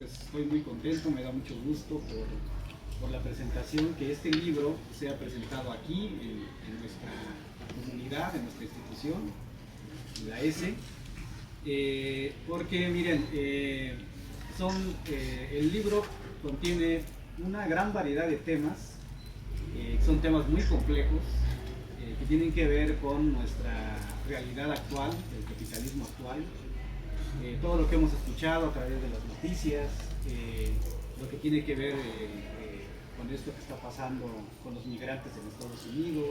Pues estoy muy contento, me da mucho gusto por la presentación, que este libro sea presentado aquí en nuestra comunidad, en nuestra institución, la S, porque miren, el libro contiene una gran variedad de temas, son temas muy complejos, que tienen que ver con nuestra realidad actual, el capitalismo actual, todo lo que hemos escuchado a través de las noticias, lo que tiene que ver con esto que está pasando con los migrantes en Estados Unidos,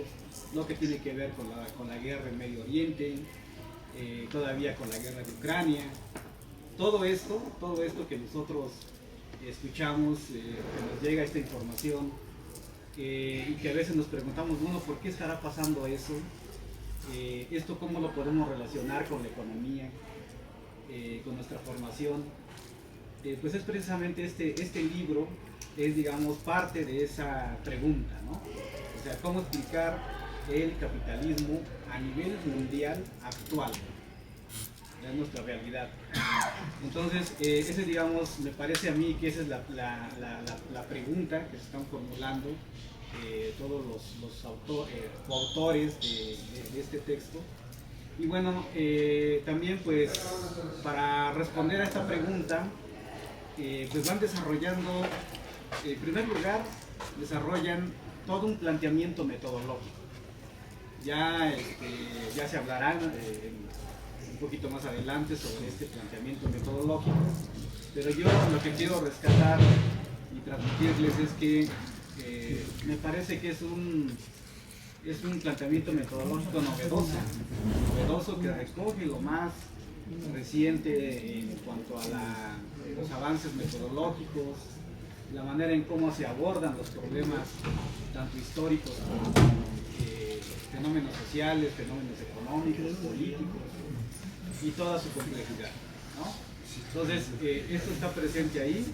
lo que tiene que ver con la guerra en Medio Oriente, todavía con la guerra de Ucrania. Todo esto que nosotros escuchamos, que nos llega esta información, y que a veces nos preguntamos, bueno, ¿por qué estará pasando eso? Esto cómo lo podemos relacionar con la economía, con nuestra formación. Pues es precisamente este libro, es digamos parte de esa pregunta, ¿no? O sea, cómo explicar el capitalismo a nivel mundial actual, es nuestra realidad. Entonces, ese digamos, me parece a mí que esa es la pregunta que se están formulando todos los coautores de este texto. Y bueno, también pues para responder a esta pregunta, pues van desarrollando, en primer lugar, desarrollan todo un planteamiento metodológico. Ya se hablarán un poquito más adelante sobre este planteamiento metodológico, pero yo lo que quiero rescatar y transmitirles es que me parece que es un planteamiento metodológico novedoso que recoge lo más reciente en cuanto a los avances metodológicos, la manera en cómo se abordan los problemas tanto históricos como fenómenos sociales, fenómenos económicos, políticos y toda su complejidad, ¿no? Entonces, esto está presente ahí,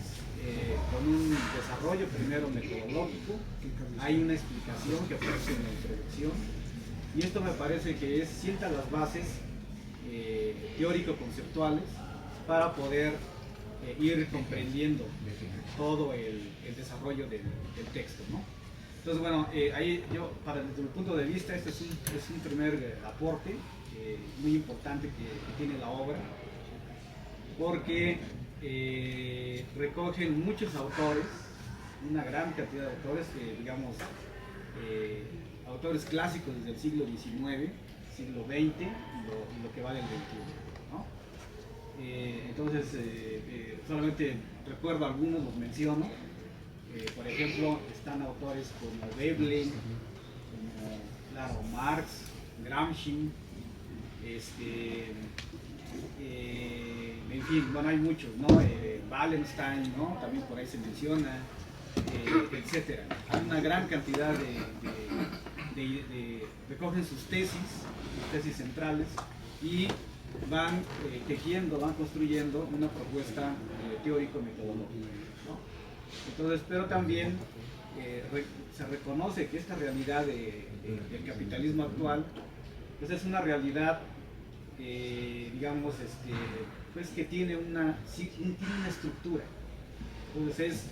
con un desarrollo primero metodológico, hay una explicación que aparece en la introducción, y esto me parece que sienta las bases teórico-conceptuales para poder ir comprendiendo todo el desarrollo del texto, ¿no? Entonces, bueno, ahí desde mi punto de vista, este es un primer aporte muy importante que tiene la obra, porque recogen muchos autores, una gran cantidad de autores, digamos, autores clásicos desde el siglo XIX, siglo XX y lo que va del XXI, ¿no? Entonces, solamente recuerdo algunos, los menciono. Por ejemplo, están autores como Veblen, como claro, Marx, Gramsci, en fin, bueno, hay muchos, ¿no? Wallenstein, ¿no? También por ahí se menciona, etcétera. Hay una gran cantidad recogen sus tesis centrales, y van tejiendo, van construyendo una propuesta teórico-metodológica, ¿no? Entonces, pero también se reconoce que esta realidad del capitalismo actual, pues es una realidad, digamos, pues que tiene una estructura. Entonces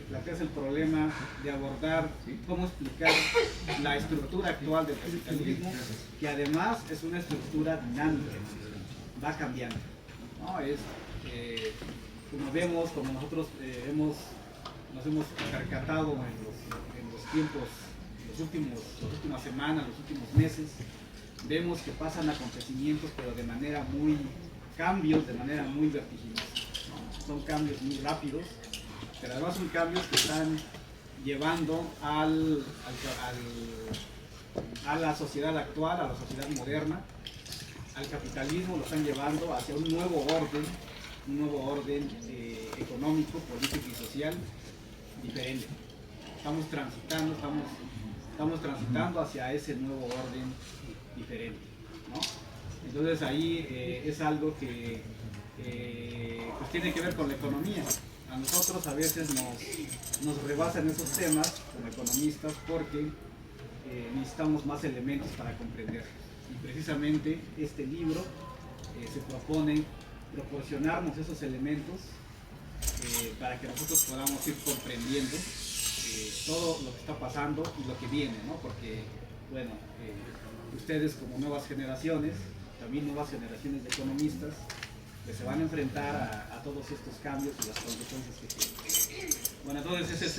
planteas el problema de abordar cómo explicar la estructura actual del capitalismo, que además es una estructura dinámica, va cambiando, ¿no? Como vemos, como nosotros nos hemos percatado en los tiempos, las últimas semanas, los últimos meses, vemos que pasan acontecimientos, pero cambios de manera muy vertiginosa, ¿no? Son cambios muy rápidos, pero además son cambios que están llevando a la sociedad actual, a la sociedad moderna, al capitalismo, lo están llevando hacia un nuevo orden económico, político y social diferente. Estamos transitando hacia ese nuevo orden diferente, ¿no? Entonces ahí es algo que pues tiene que ver con la economía. A nosotros a veces nos rebasan esos temas como economistas, porque necesitamos más elementos para comprenderlos. Y precisamente este libro se propone proporcionarnos esos elementos para que nosotros podamos ir comprendiendo todo lo que está pasando y lo que viene, ¿no? Porque, bueno, ustedes como nuevas generaciones, también nuevas generaciones de economistas, que se van a enfrentar a todos estos cambios y las consecuencias que tienen. Bueno, entonces esa es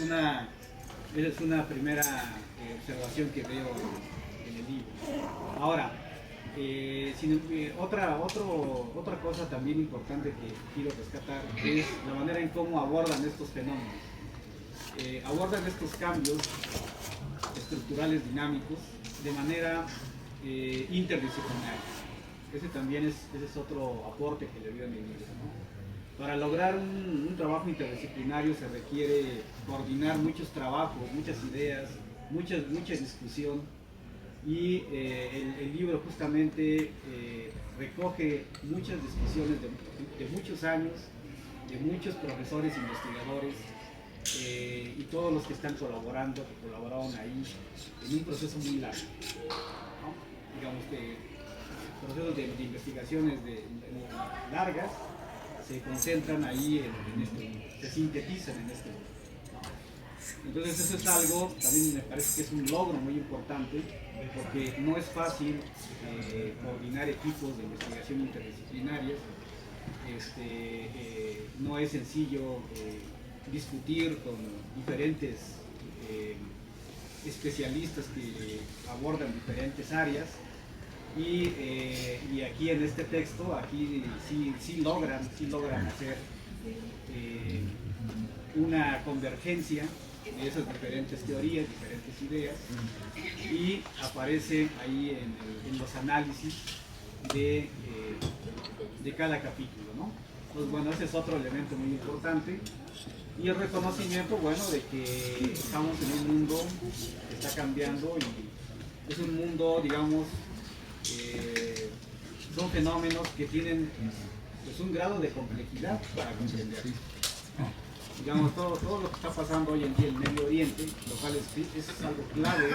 una primera observación que veo en el libro. Ahora, otra cosa también importante que quiero rescatar es la manera en cómo abordan estos fenómenos. Abordan estos cambios estructurales dinámicos de manera interdisciplinaria. Ese es otro aporte que le dio a mi libro, ¿no? Para lograr un trabajo interdisciplinario se requiere coordinar muchos trabajos, muchas ideas, mucha discusión, y el libro justamente recoge muchas discusiones de muchos años, de muchos profesores, investigadores, y todos los que están colaborando, que colaboraron ahí en un proceso muy largo, ¿no? Digamos que procesos de investigaciones largas se concentran ahí en este libro, se sintetizan en este libro. Entonces eso es algo, también me parece que es un logro muy importante, porque no es fácil coordinar equipos de investigación interdisciplinarias, no es sencillo discutir con diferentes especialistas que abordan diferentes áreas, y aquí en este texto, aquí sí logran hacer una convergencia de esas diferentes teorías, diferentes ideas, y aparece ahí en los análisis de cada capítulo, ¿no? Entonces, bueno, ese es otro elemento muy importante, y el reconocimiento, bueno, de que estamos en un mundo que está cambiando, y es un mundo, digamos, son fenómenos que tienen pues, un grado de complejidad para comprender. Digamos, todo lo que está pasando hoy en día en Medio Oriente, lo cual es algo clave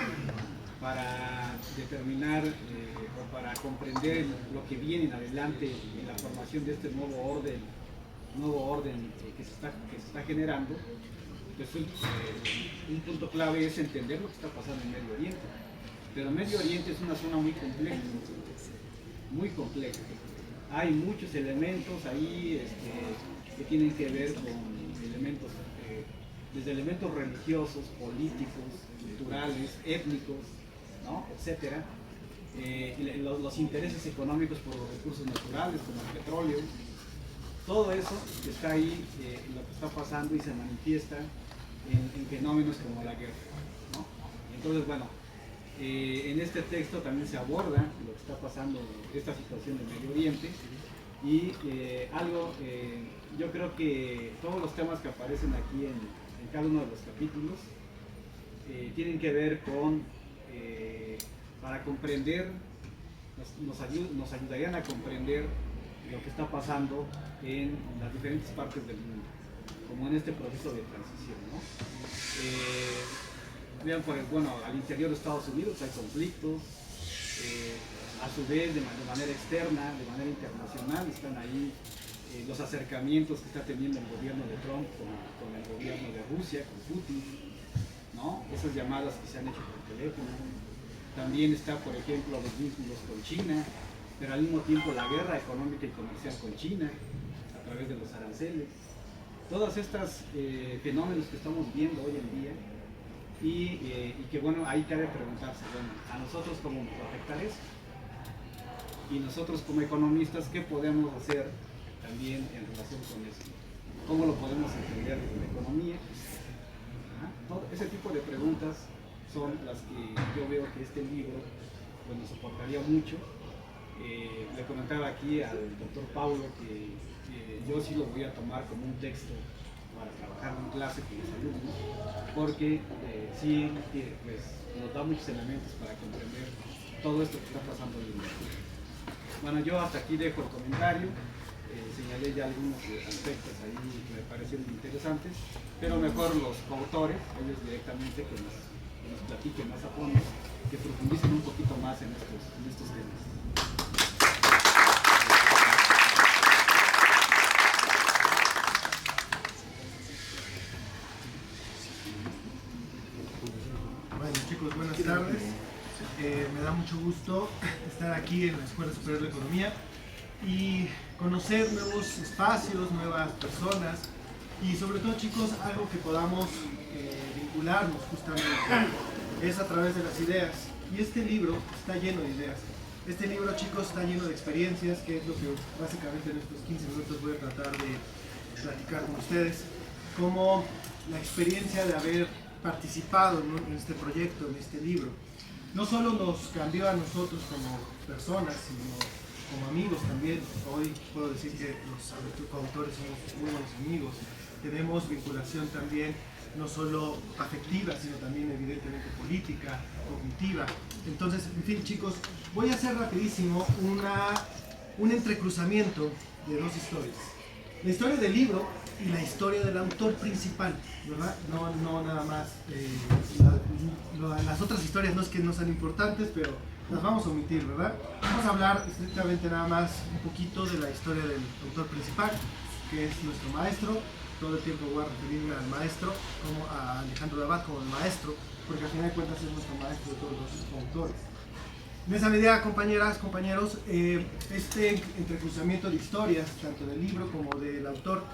para determinar o para comprender lo que viene en adelante en la formación de este nuevo orden que se está generando. Pues, un punto clave es entender lo que está pasando en Medio Oriente. Pero Medio Oriente es una zona muy compleja, muy compleja. Hay muchos elementos ahí que tienen que ver con elementos, desde elementos religiosos, políticos, culturales, étnicos, ¿no? Etcétera. Los intereses económicos por los recursos naturales, como el petróleo. Todo eso está ahí, lo que está pasando, y se manifiesta en fenómenos como la guerra, ¿no? Entonces, bueno, en este texto también se aborda lo que está pasando, esta situación en Medio Oriente, y yo creo que todos los temas que aparecen aquí en cada uno de los capítulos tienen que ver con, para comprender, nos ayudarían a comprender lo que está pasando en las diferentes partes del mundo, como en este proceso de transición, ¿no? Vean, bueno, al interior de Estados Unidos hay conflictos, a su vez de manera externa, de manera internacional, están ahí los acercamientos que está teniendo el gobierno de Trump con el gobierno de Rusia, con Putin, ¿no? Esas llamadas que se han hecho por teléfono. También está, por ejemplo, los vínculos con China, pero al mismo tiempo la guerra económica y comercial con China a través de los aranceles. Todos estos fenómenos que estamos viendo hoy en día, y que, bueno, ahí cabe preguntarse, bueno, a nosotros cómo nos va a afectar eso, y nosotros como economistas, ¿qué podemos hacer también en relación con eso? ¿Cómo lo podemos entender desde la economía? Todo ese tipo de preguntas son las que yo veo que este libro pues, nos aportaría mucho. Le comentaba aquí al doctor Paulo que yo sí lo voy a tomar como un texto para trabajar en clase con los alumnos, porque sí pues, nos da muchos elementos para comprender todo esto que está pasando hoy en día. Bueno, yo hasta aquí dejo el comentario, señalé ya algunos aspectos ahí que me parecieron interesantes, pero mejor los coautores, ellos directamente que nos platiquen más a fondo, que profundicen un poquito más en estos temas. aquí en la Escuela Superior de Economía y conocer nuevos espacios, nuevas personas y sobre todo, chicos, algo que podamos vincularnos justamente es a través de las ideas. Y este libro está lleno de ideas. Este libro, chicos, está lleno de experiencias, que es lo que básicamente en estos 15 minutos voy a tratar de platicar con ustedes, como la experiencia de haber participado en este proyecto, en este libro. No solo nos cambió a nosotros como personas, sino como amigos también. Hoy puedo decir que los coautores somos muy buenos amigos. Tenemos vinculación también, no solo afectiva, sino también evidentemente política, cognitiva. Entonces, en fin, chicos, voy a hacer rapidísimo un entrecruzamiento de dos historias. La historia del libro y la historia del autor principal, ¿verdad? No nada más. Las otras historias no es que no sean importantes, pero las vamos a omitir, ¿verdad? Vamos a hablar estrictamente nada más un poquito de la historia del autor principal, que es nuestro maestro. Todo el tiempo voy a referirme al maestro, como a Alejandro Abad como el maestro, porque al final de cuentas es nuestro maestro de todos los autores. En esa medida, compañeras, compañeros, este entrecruzamiento de historias, tanto del libro como del autor,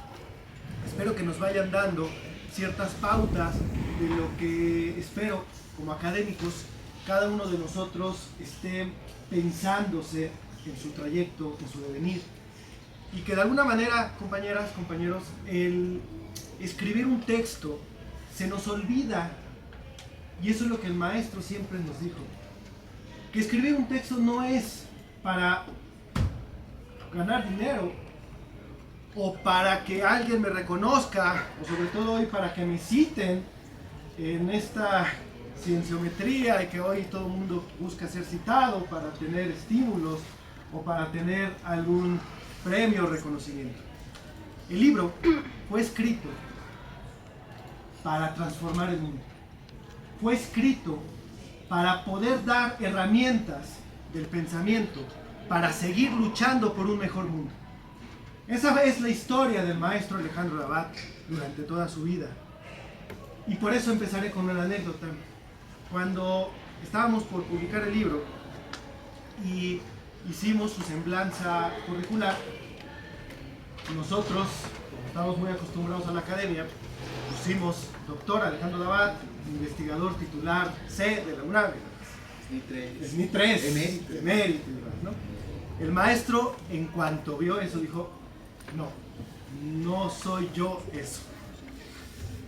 espero que nos vayan dando ciertas pautas de lo que espero como académicos cada uno de nosotros esté pensándose en su trayecto, en su devenir. Y que de alguna manera, compañeras, compañeros, el escribir un texto se nos olvida, y eso es lo que el maestro siempre nos dijo, que escribir un texto no es para ganar dinero, o para que alguien me reconozca, o sobre todo hoy para que me citen en esta cienciometría y que hoy todo el mundo busca ser citado para tener estímulos o para tener algún premio o reconocimiento. El libro fue escrito para transformar el mundo. Fue escrito para poder dar herramientas del pensamiento para seguir luchando por un mejor mundo. Esa es la historia del maestro Alejandro Abad durante toda su vida. Y por eso empezaré con una anécdota. Cuando estábamos por publicar el libro y hicimos su semblanza curricular, nosotros, como estamos muy acostumbrados a la academia, pusimos doctor Alejandro Abad, investigador titular C de la UNAM. SNI 3, emérito, ¿no? El maestro, en cuanto vio eso, dijo: no soy yo eso.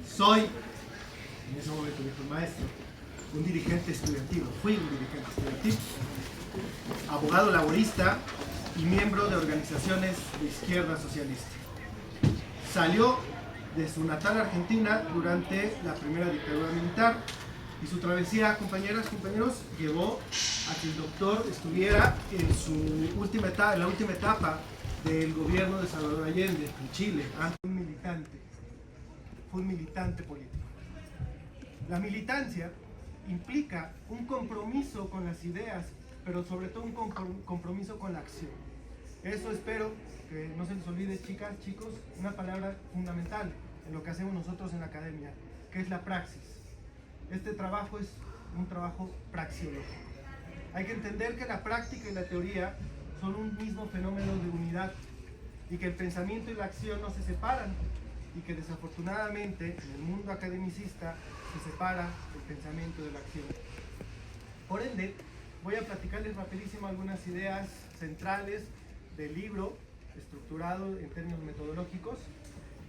Soy, en ese momento dijo el maestro, un dirigente estudiantil, fui un dirigente estudiantil, abogado laborista y miembro de organizaciones de izquierda socialista. Salió de su natal Argentina durante la primera dictadura militar y su travesía, compañeras, compañeros, llevó a que el doctor estuviera en su última etapa, en la última etapa del gobierno de Salvador Allende en Chile. Fue un militante político. La militancia implica un compromiso con las ideas, pero sobre todo un compromiso con la acción. Eso espero que no se les olvide, chicas, chicos, una palabra fundamental en lo que hacemos nosotros en la academia, que es la praxis. Este trabajo es un trabajo praxeológico. Hay que entender que la práctica y la teoría son un mismo fenómeno de unidad y que el pensamiento y la acción no se separan y que desafortunadamente en el mundo academicista se separa el pensamiento de la acción. Por ende, voy a platicarles rapidísimo algunas ideas centrales del libro, estructurado en términos metodológicos,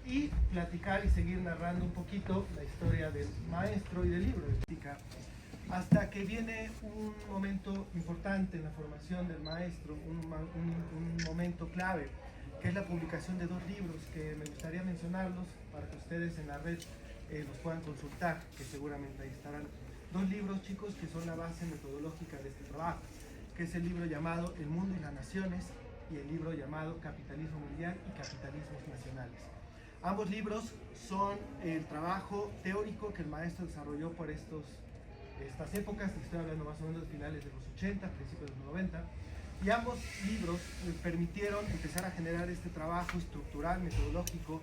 y platicar y seguir narrando un poquito la historia del maestro y del libro, hasta que viene un momento importante en la formación del maestro, un momento clave, que es la publicación de 2 libros que me gustaría mencionarlos para que ustedes en la red los puedan consultar, que seguramente ahí estarán. 2 libros, chicos, que son la base metodológica de este trabajo, que es el libro llamado El mundo y las naciones y el libro llamado Capitalismo mundial y capitalismos nacionales. Ambos libros son el trabajo teórico que el maestro desarrolló por estas épocas, estoy hablando más o menos de finales de los 80, principios de los 90, y ambos libros permitieron empezar a generar este trabajo estructural, metodológico,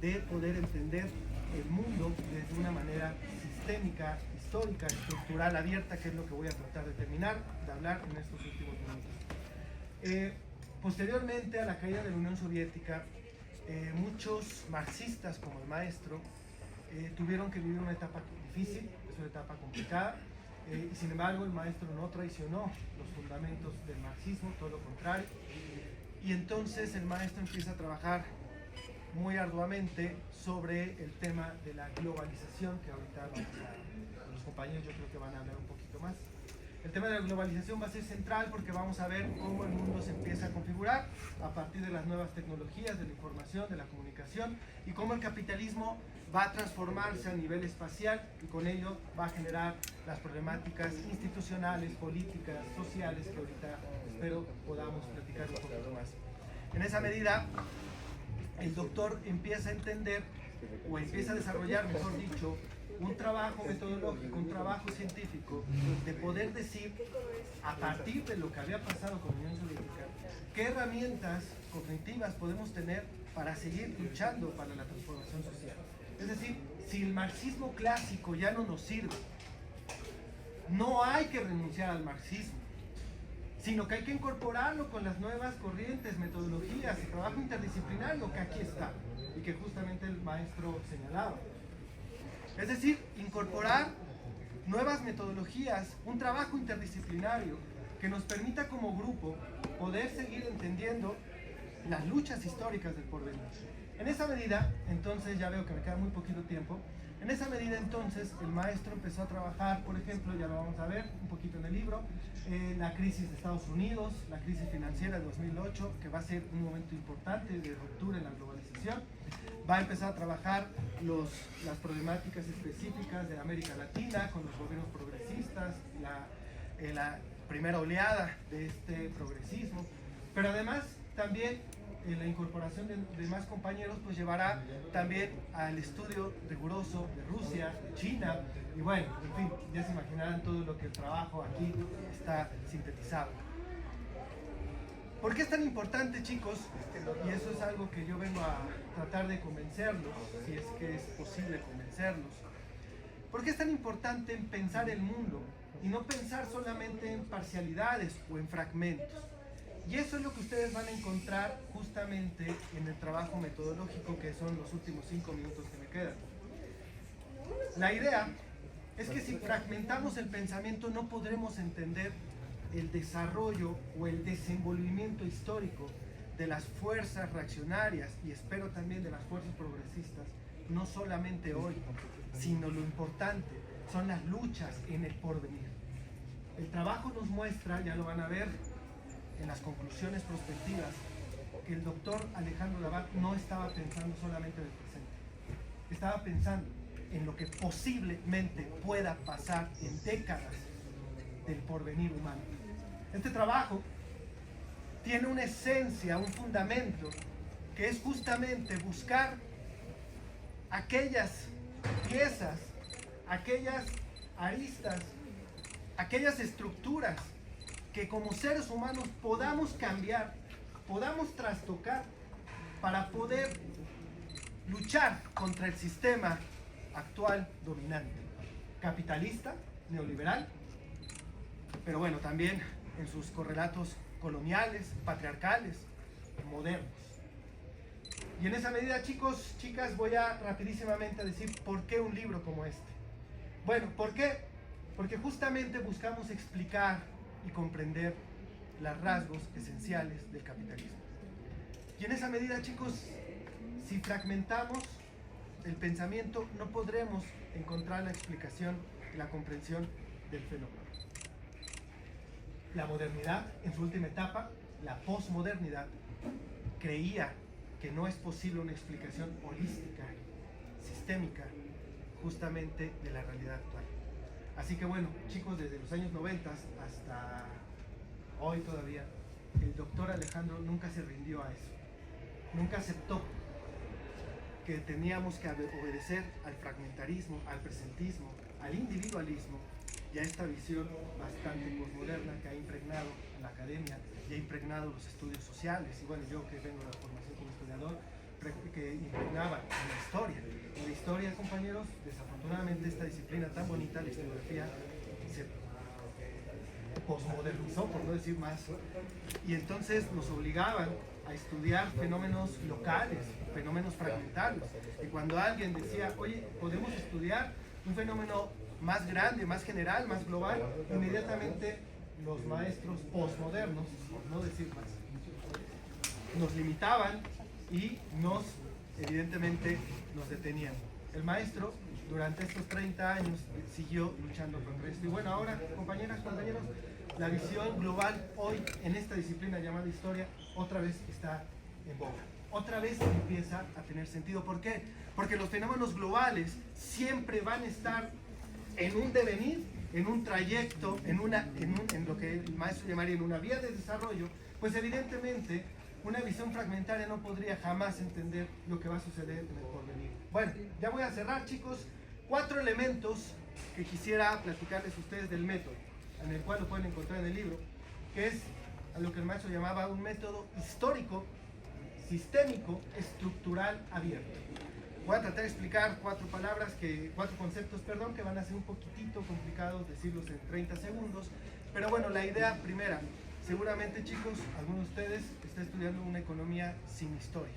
de poder entender el mundo desde una manera sistémica, histórica, estructural, abierta, que es lo que voy a tratar de terminar de hablar en estos últimos minutos. Posteriormente a la caída de la Unión Soviética, muchos marxistas como el maestro tuvieron que vivir una etapa difícil, es una etapa complicada, y sin embargo el maestro no traicionó los fundamentos del marxismo, todo lo contrario, y entonces el maestro empieza a trabajar muy arduamente sobre el tema de la globalización, que ahorita los compañeros yo creo que van a hablar un poquito más. El tema de la globalización va a ser central porque vamos a ver cómo el mundo se empieza a configurar a partir de las nuevas tecnologías, de la información, de la comunicación, y cómo el capitalismo va a transformarse a nivel espacial y con ello va a generar las problemáticas institucionales, políticas, sociales que ahorita espero podamos platicar un poquito más. En esa medida, el doctor empieza a entender o empieza a desarrollar, mejor dicho, un trabajo metodológico, un trabajo científico de poder decir, a partir de lo que había pasado con la Unión Soviética, qué herramientas cognitivas podemos tener para seguir luchando para la transformación social. Es decir, si el marxismo clásico ya no nos sirve, no hay que renunciar al marxismo, sino que hay que incorporarlo con las nuevas corrientes, metodologías y trabajo interdisciplinario que aquí está y que justamente el maestro señalaba. Es decir, incorporar nuevas metodologías, un trabajo interdisciplinario que nos permita como grupo poder seguir entendiendo las luchas históricas del porvenir. En esa medida, entonces, ya veo que me queda muy poquito tiempo, en esa medida entonces el maestro empezó a trabajar, por ejemplo, ya lo vamos a ver un poquito en el libro, la crisis de Estados Unidos, la crisis financiera de 2008, que va a ser un momento importante de ruptura en la globalización. Va a empezar a trabajar las problemáticas específicas de América Latina con los gobiernos progresistas, la primera oleada de este progresismo, pero además también la incorporación de más compañeros pues llevará también al estudio riguroso de Rusia, de China, y bueno, en fin, ya se imaginarán todo lo que el trabajo aquí está sintetizado. ¿Por qué es tan importante, chicos? Y eso es algo que yo vengo a tratar de convencerlos, si es que es posible convencerlos. ¿Por qué es tan importante en pensar el mundo y no pensar solamente en parcialidades o en fragmentos? Y eso es lo que ustedes van a encontrar justamente en el trabajo metodológico, que son los últimos 5 minutos que me quedan. La idea es que si fragmentamos el pensamiento no podremos entender el desarrollo o el desenvolvimiento histórico de las fuerzas reaccionarias y espero también de las fuerzas progresistas, no solamente hoy, sino lo importante son las luchas en el porvenir. El trabajo nos muestra, ya lo van a ver en las conclusiones prospectivas, que el doctor Alejandro Labat no estaba pensando solamente en el presente, estaba pensando en lo que posiblemente pueda pasar en décadas del porvenir humano. Este trabajo tiene una esencia, un fundamento, que es justamente buscar aquellas piezas, aquellas aristas, aquellas estructuras que como seres humanos podamos cambiar, podamos trastocar para poder luchar contra el sistema actual dominante, capitalista, neoliberal, pero bueno, también en sus correlatos coloniales, patriarcales, modernos. Y en esa medida, chicos, chicas, voy a rapidísimamente decir por qué un libro como este. Bueno, ¿por qué? Porque justamente buscamos explicar y comprender los rasgos esenciales del capitalismo. Y en esa medida, chicos, si fragmentamos el pensamiento, no podremos encontrar la explicación y la comprensión del fenómeno. La modernidad, en su última etapa, la posmodernidad, creía que no es posible una explicación holística, sistémica, justamente de la realidad actual. Así que bueno, chicos, desde los años 90 hasta hoy todavía, el doctor Alejandro nunca se rindió a eso. Nunca aceptó que teníamos que obedecer al fragmentarismo, al presentismo, al individualismo y a esta visión bastante posmoderna que ha impregnado en la academia y ha impregnado los estudios sociales. Y bueno, yo que vengo de la formación como historiador, que impregnaba en la historia. En la historia, compañeros, desafortunadamente esta disciplina tan bonita, la historiografía, posmodernizó, por no decir más, y entonces nos obligaban a estudiar fenómenos locales, fenómenos fragmentarios. Y cuando alguien decía, oye, podemos estudiar un fenómeno más grande, más general, más global, inmediatamente los maestros posmodernos, por no decir más, nos limitaban y evidentemente, nos detenían. El maestro, durante estos 30 años, siguió luchando contra esto. Y bueno, ahora, compañeras, compañeros, la visión global hoy en esta disciplina llamada historia, otra vez está en boga. Otra vez empieza a tener sentido. ¿Por qué? Porque los fenómenos globales siempre van a estar en un devenir, en un trayecto, en lo que el maestro llamaría en una vía de desarrollo. Pues evidentemente una visión fragmentaria no podría jamás entender lo que va a suceder en el porvenir. Bueno, ya voy a cerrar, chicos. 4 elementos que quisiera platicarles a ustedes del método, en el cual lo pueden encontrar en el libro, que es a lo que el maestro llamaba un método histórico, sistémico, estructural, abierto. Voy a tratar de explicar 4 conceptos, que van a ser un poquitito complicados decirlos en 30 segundos, pero bueno, la idea primera, seguramente, chicos, algunos de ustedes están estudiando una economía sin historia.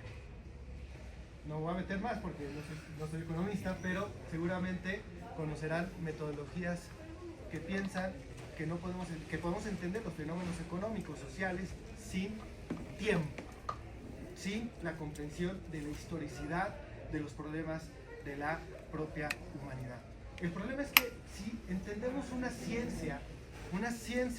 No voy a meter más porque no soy economista, pero seguramente conocerán metodologías que piensan que podemos entender los fenómenos económicos, sociales, sin tiempo, sin la comprensión de la historicidad de los problemas de la propia humanidad. El problema es que si entendemos una ciencia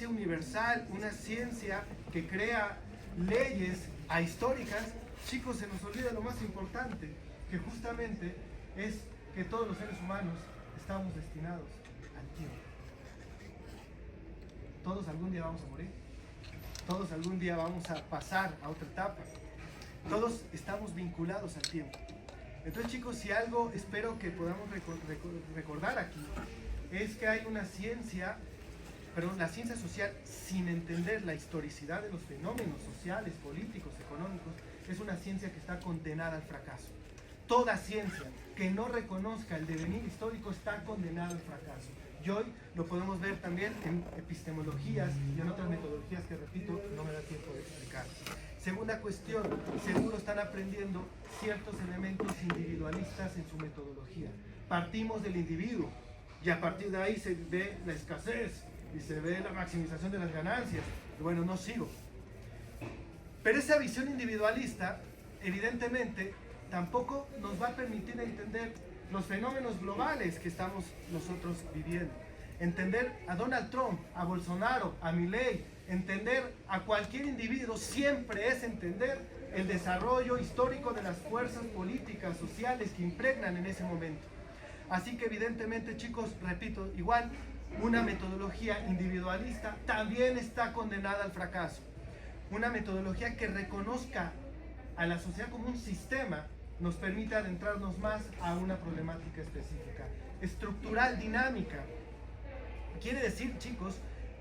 universal, una ciencia que crea leyes ahistóricas, chicos, se nos olvida lo más importante, que justamente es que todos los seres humanos estamos destinados al tiempo. Todos algún día vamos a morir, todos algún día vamos a pasar a otra etapa, todos estamos vinculados al tiempo. Entonces, chicos, si algo espero que podamos recordar aquí es que hay una ciencia, pero la ciencia social, sin entender la historicidad de los fenómenos sociales, políticos, económicos, es una ciencia que está condenada al fracaso. Toda ciencia que no reconozca el devenir histórico está condenada al fracaso. Y hoy lo podemos ver también en epistemologías y en otras metodologías que, repito, no me da tiempo de explicar. Segunda cuestión, seguro están aprendiendo ciertos elementos individualistas en su metodología. Partimos del individuo y a partir de ahí se ve la escasez y se ve la maximización de las ganancias. Y bueno, no sigo. Pero esa visión individualista, evidentemente, tampoco nos va a permitir entender los fenómenos globales que estamos nosotros viviendo. Entender a Donald Trump, a Bolsonaro, a Milei, entender a cualquier individuo siempre es entender el desarrollo histórico de las fuerzas políticas, sociales que impregnan en ese momento. Así que evidentemente, chicos, repito, igual una metodología individualista también está condenada al fracaso. Una metodología que reconozca a la sociedad como un sistema nos permite adentrarnos más a una problemática específica. Estructural, dinámica. Quiere decir, chicos,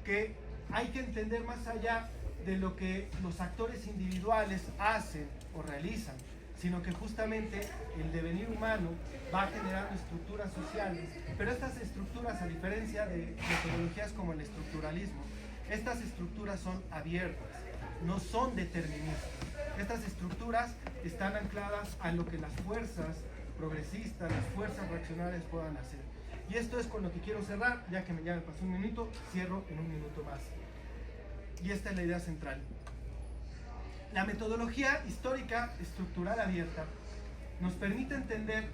que hay que entender más allá de lo que los actores individuales hacen o realizan, sino que justamente el devenir humano va generando estructuras sociales, pero estas estructuras, a diferencia de metodologías como el estructuralismo, estas estructuras son abiertas, no son deterministas. Estas estructuras están ancladas a lo que las fuerzas progresistas, las fuerzas reaccionarias puedan hacer. Y esto es con lo que quiero cerrar, ya que ya me pasó un minuto, cierro en un minuto más. Y esta es la idea central. La metodología histórica estructural abierta nos permite entender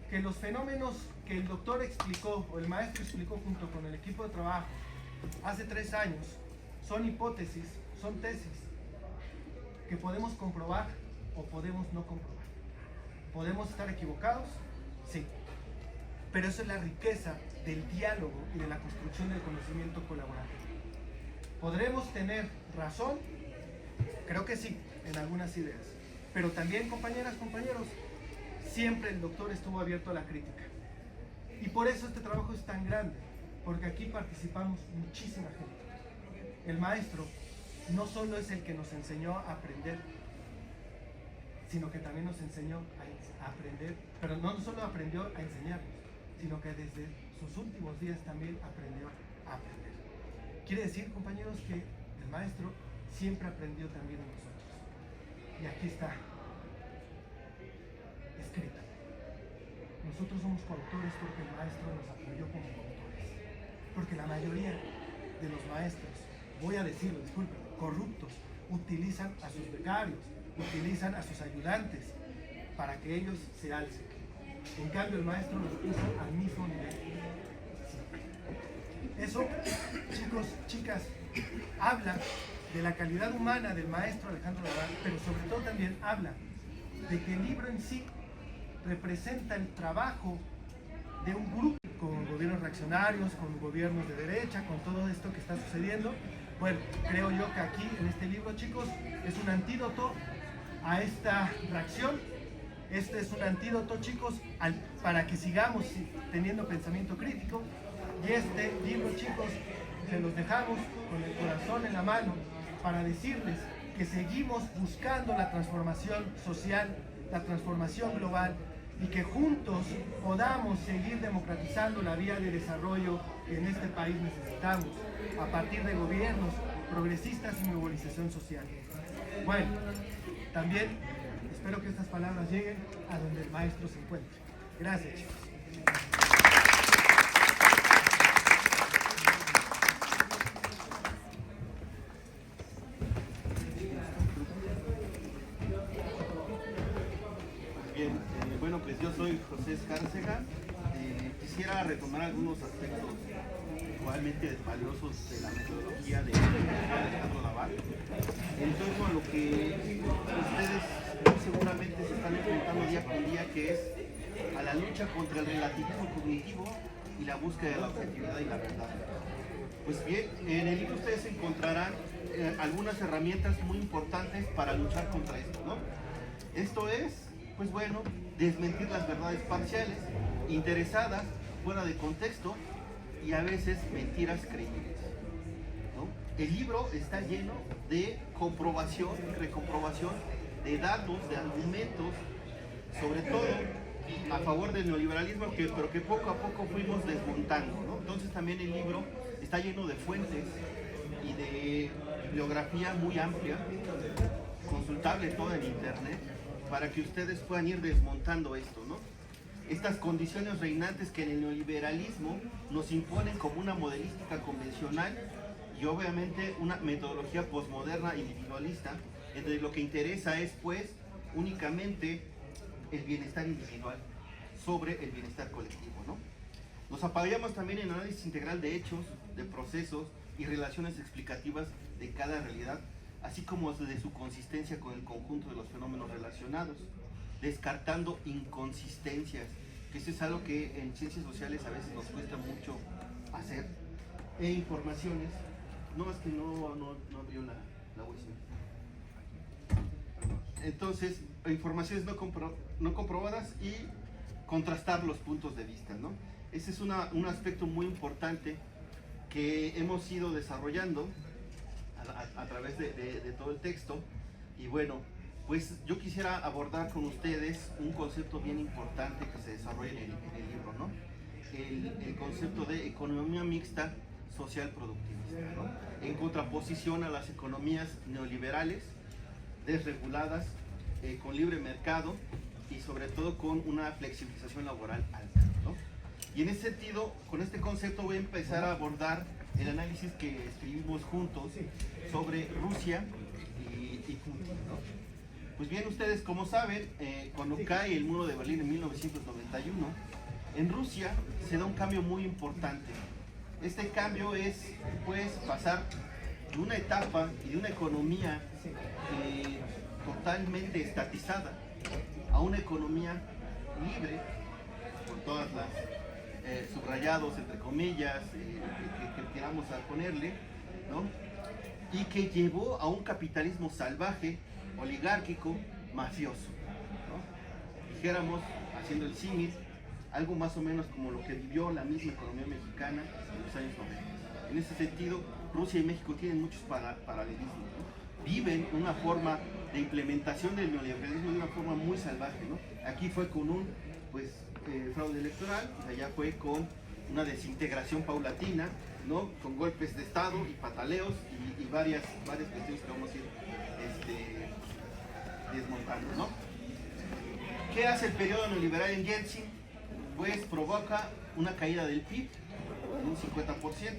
que los fenómenos que el doctor explicó, o el maestro explicó junto con el equipo de trabajo hace 3 años, son hipótesis, son tesis, que podemos comprobar o podemos no comprobar. ¿Podemos estar equivocados? Sí. Pero eso es la riqueza del diálogo y de la construcción del conocimiento colaborativo. ¿Podremos tener razón? Creo que sí, en algunas ideas. Pero también, compañeras, compañeros, siempre el doctor estuvo abierto a la crítica. Y por eso este trabajo es tan grande, porque aquí participamos muchísima gente. El maestro no solo es el que nos enseñó a aprender, sino que también nos enseñó a aprender, pero no solo aprendió a enseñarnos, sino que desde sus últimos días también aprendió a aprender. Quiere decir, compañeros, que el maestro siempre aprendió también de nosotros. Y aquí está escrito. Nosotros somos coautores porque el maestro nos apoyó como coautores. Porque la mayoría de los maestros, voy a decirlo, disculpen, corruptos, utilizan a sus becarios, utilizan a sus ayudantes para que ellos se alcen. En cambio, el maestro los puso al mismo nivel. Eso, chicos, chicas, habla de la calidad humana del maestro Alejandro Laval, pero sobre todo también habla de que el libro en sí representa el trabajo de un grupo con gobiernos reaccionarios, con gobiernos de derecha, con todo esto que está sucediendo. Bueno, creo yo que aquí en este libro, chicos, es un antídoto a esta reacción. Este es un antídoto, chicos, para que sigamos teniendo pensamiento crítico. Y este libro, chicos, se los dejamos con el corazón en la mano para decirles que seguimos buscando la transformación social, la transformación global, y que juntos podamos seguir democratizando la vía de desarrollo que en este país necesitamos, a partir de gobiernos progresistas y movilización social. Bueno, también espero que estas palabras lleguen a donde el maestro se encuentre. Gracias, chicos. Bien, bueno, pues yo soy José Escárcega. Quisiera retomar algunos aspectos igualmente valiosos de la metodología de Alejandro Laval, en torno a lo que ustedes muy seguramente se están enfrentando día con día, que es a la lucha contra el relativismo cognitivo y la búsqueda de la objetividad y la verdad. Pues bien, en el libro ustedes encontrarán algunas herramientas muy importantes para luchar contra esto, ¿no? Esto es, pues bueno, desmentir las verdades parciales, interesadas, fuera de contexto, y a veces mentiras creíbles, ¿no? El libro está lleno de comprobación, recomprobación de datos, de argumentos, sobre todo a favor del neoliberalismo, pero que poco a poco fuimos desmontando, ¿no? Entonces también el libro está lleno de fuentes y de bibliografía muy amplia, consultable toda en internet, para que ustedes puedan ir desmontando esto, ¿no? Estas condiciones reinantes que en el neoliberalismo nos imponen como una modelística convencional y obviamente una metodología posmoderna individualista, entre lo que interesa es pues únicamente el bienestar individual sobre el bienestar colectivo, ¿no? Nos apoyamos también en análisis integral de hechos, de procesos y relaciones explicativas de cada realidad, así como de su consistencia con el conjunto de los fenómenos relacionados, descartando inconsistencias, que eso es algo que en ciencias sociales a veces nos cuesta mucho hacer, e informaciones, no es que no abrió la USB. Entonces, informaciones no comprobadas y contrastar los puntos de vista, ¿no? Ese es un aspecto muy importante que hemos ido desarrollando a través de todo el texto. Y bueno, pues yo quisiera abordar con ustedes un concepto bien importante que se desarrolla en el libro, ¿no? El concepto de economía mixta social productivista, ¿no? En contraposición a las economías neoliberales, desreguladas, con libre mercado y sobre todo con una flexibilización laboral alta, ¿no? Y en ese sentido, con este concepto voy a empezar a abordar el análisis que escribimos juntos sobre Rusia y Putin, ¿no? Pues bien, ustedes como saben, cuando cae el muro de Berlín en 1991, en Rusia se da un cambio muy importante. Este cambio es pues pasar de una etapa y de una economía totalmente estatizada a una economía libre, con todas las subrayados entre comillas que queramos ponerle, ¿no? Y que llevó a un capitalismo salvaje, oligárquico, mafioso, ¿no? Dijéramos, haciendo el símil, algo más o menos como lo que vivió la misma economía mexicana en los años 90. En ese sentido, Rusia y México tienen muchos paralelismos, ¿no? Viven una forma de implementación del neoliberalismo de una forma muy salvaje, ¿no? Aquí fue con un fraude electoral, allá fue con una desintegración paulatina ¿no? Con golpes de Estado y pataleos y varias cuestiones que vamos a ir desmontando, ¿no? ¿Qué hace el periodo neoliberal en Yeltsin? Pues provoca una caída del PIB de un 50%,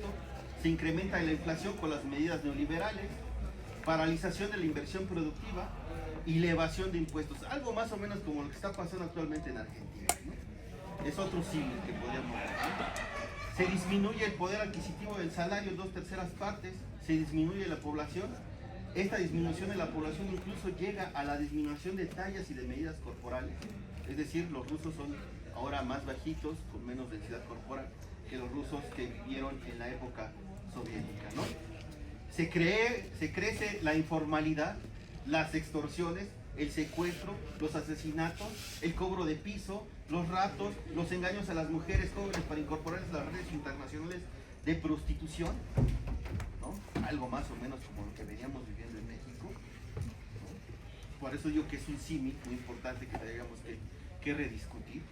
se incrementa la inflación con las medidas neoliberales, paralización de la inversión productiva y la evasión de impuestos, algo más o menos como lo que está pasando actualmente en Argentina, ¿no? Es otro símil que podríamos ver, ¿no? Se disminuye el poder adquisitivo del salario en 2/3 partes, se disminuye la población. Esta disminución de la población incluso llega a la disminución de tallas y de medidas corporales, es decir, los rusos son ahora más bajitos, con menos densidad corporal que los rusos que vivieron en la época soviética, ¿no? Se crece la informalidad, las extorsiones, el secuestro, los asesinatos, el cobro de piso, los raptos, los engaños a las mujeres jóvenes para incorporarlas a las redes internacionales de prostitución, ¿no? Algo más o menos como lo que veníamos viviendo en México, ¿no? Por eso digo que es un símil muy importante que tengamos que rediscutir.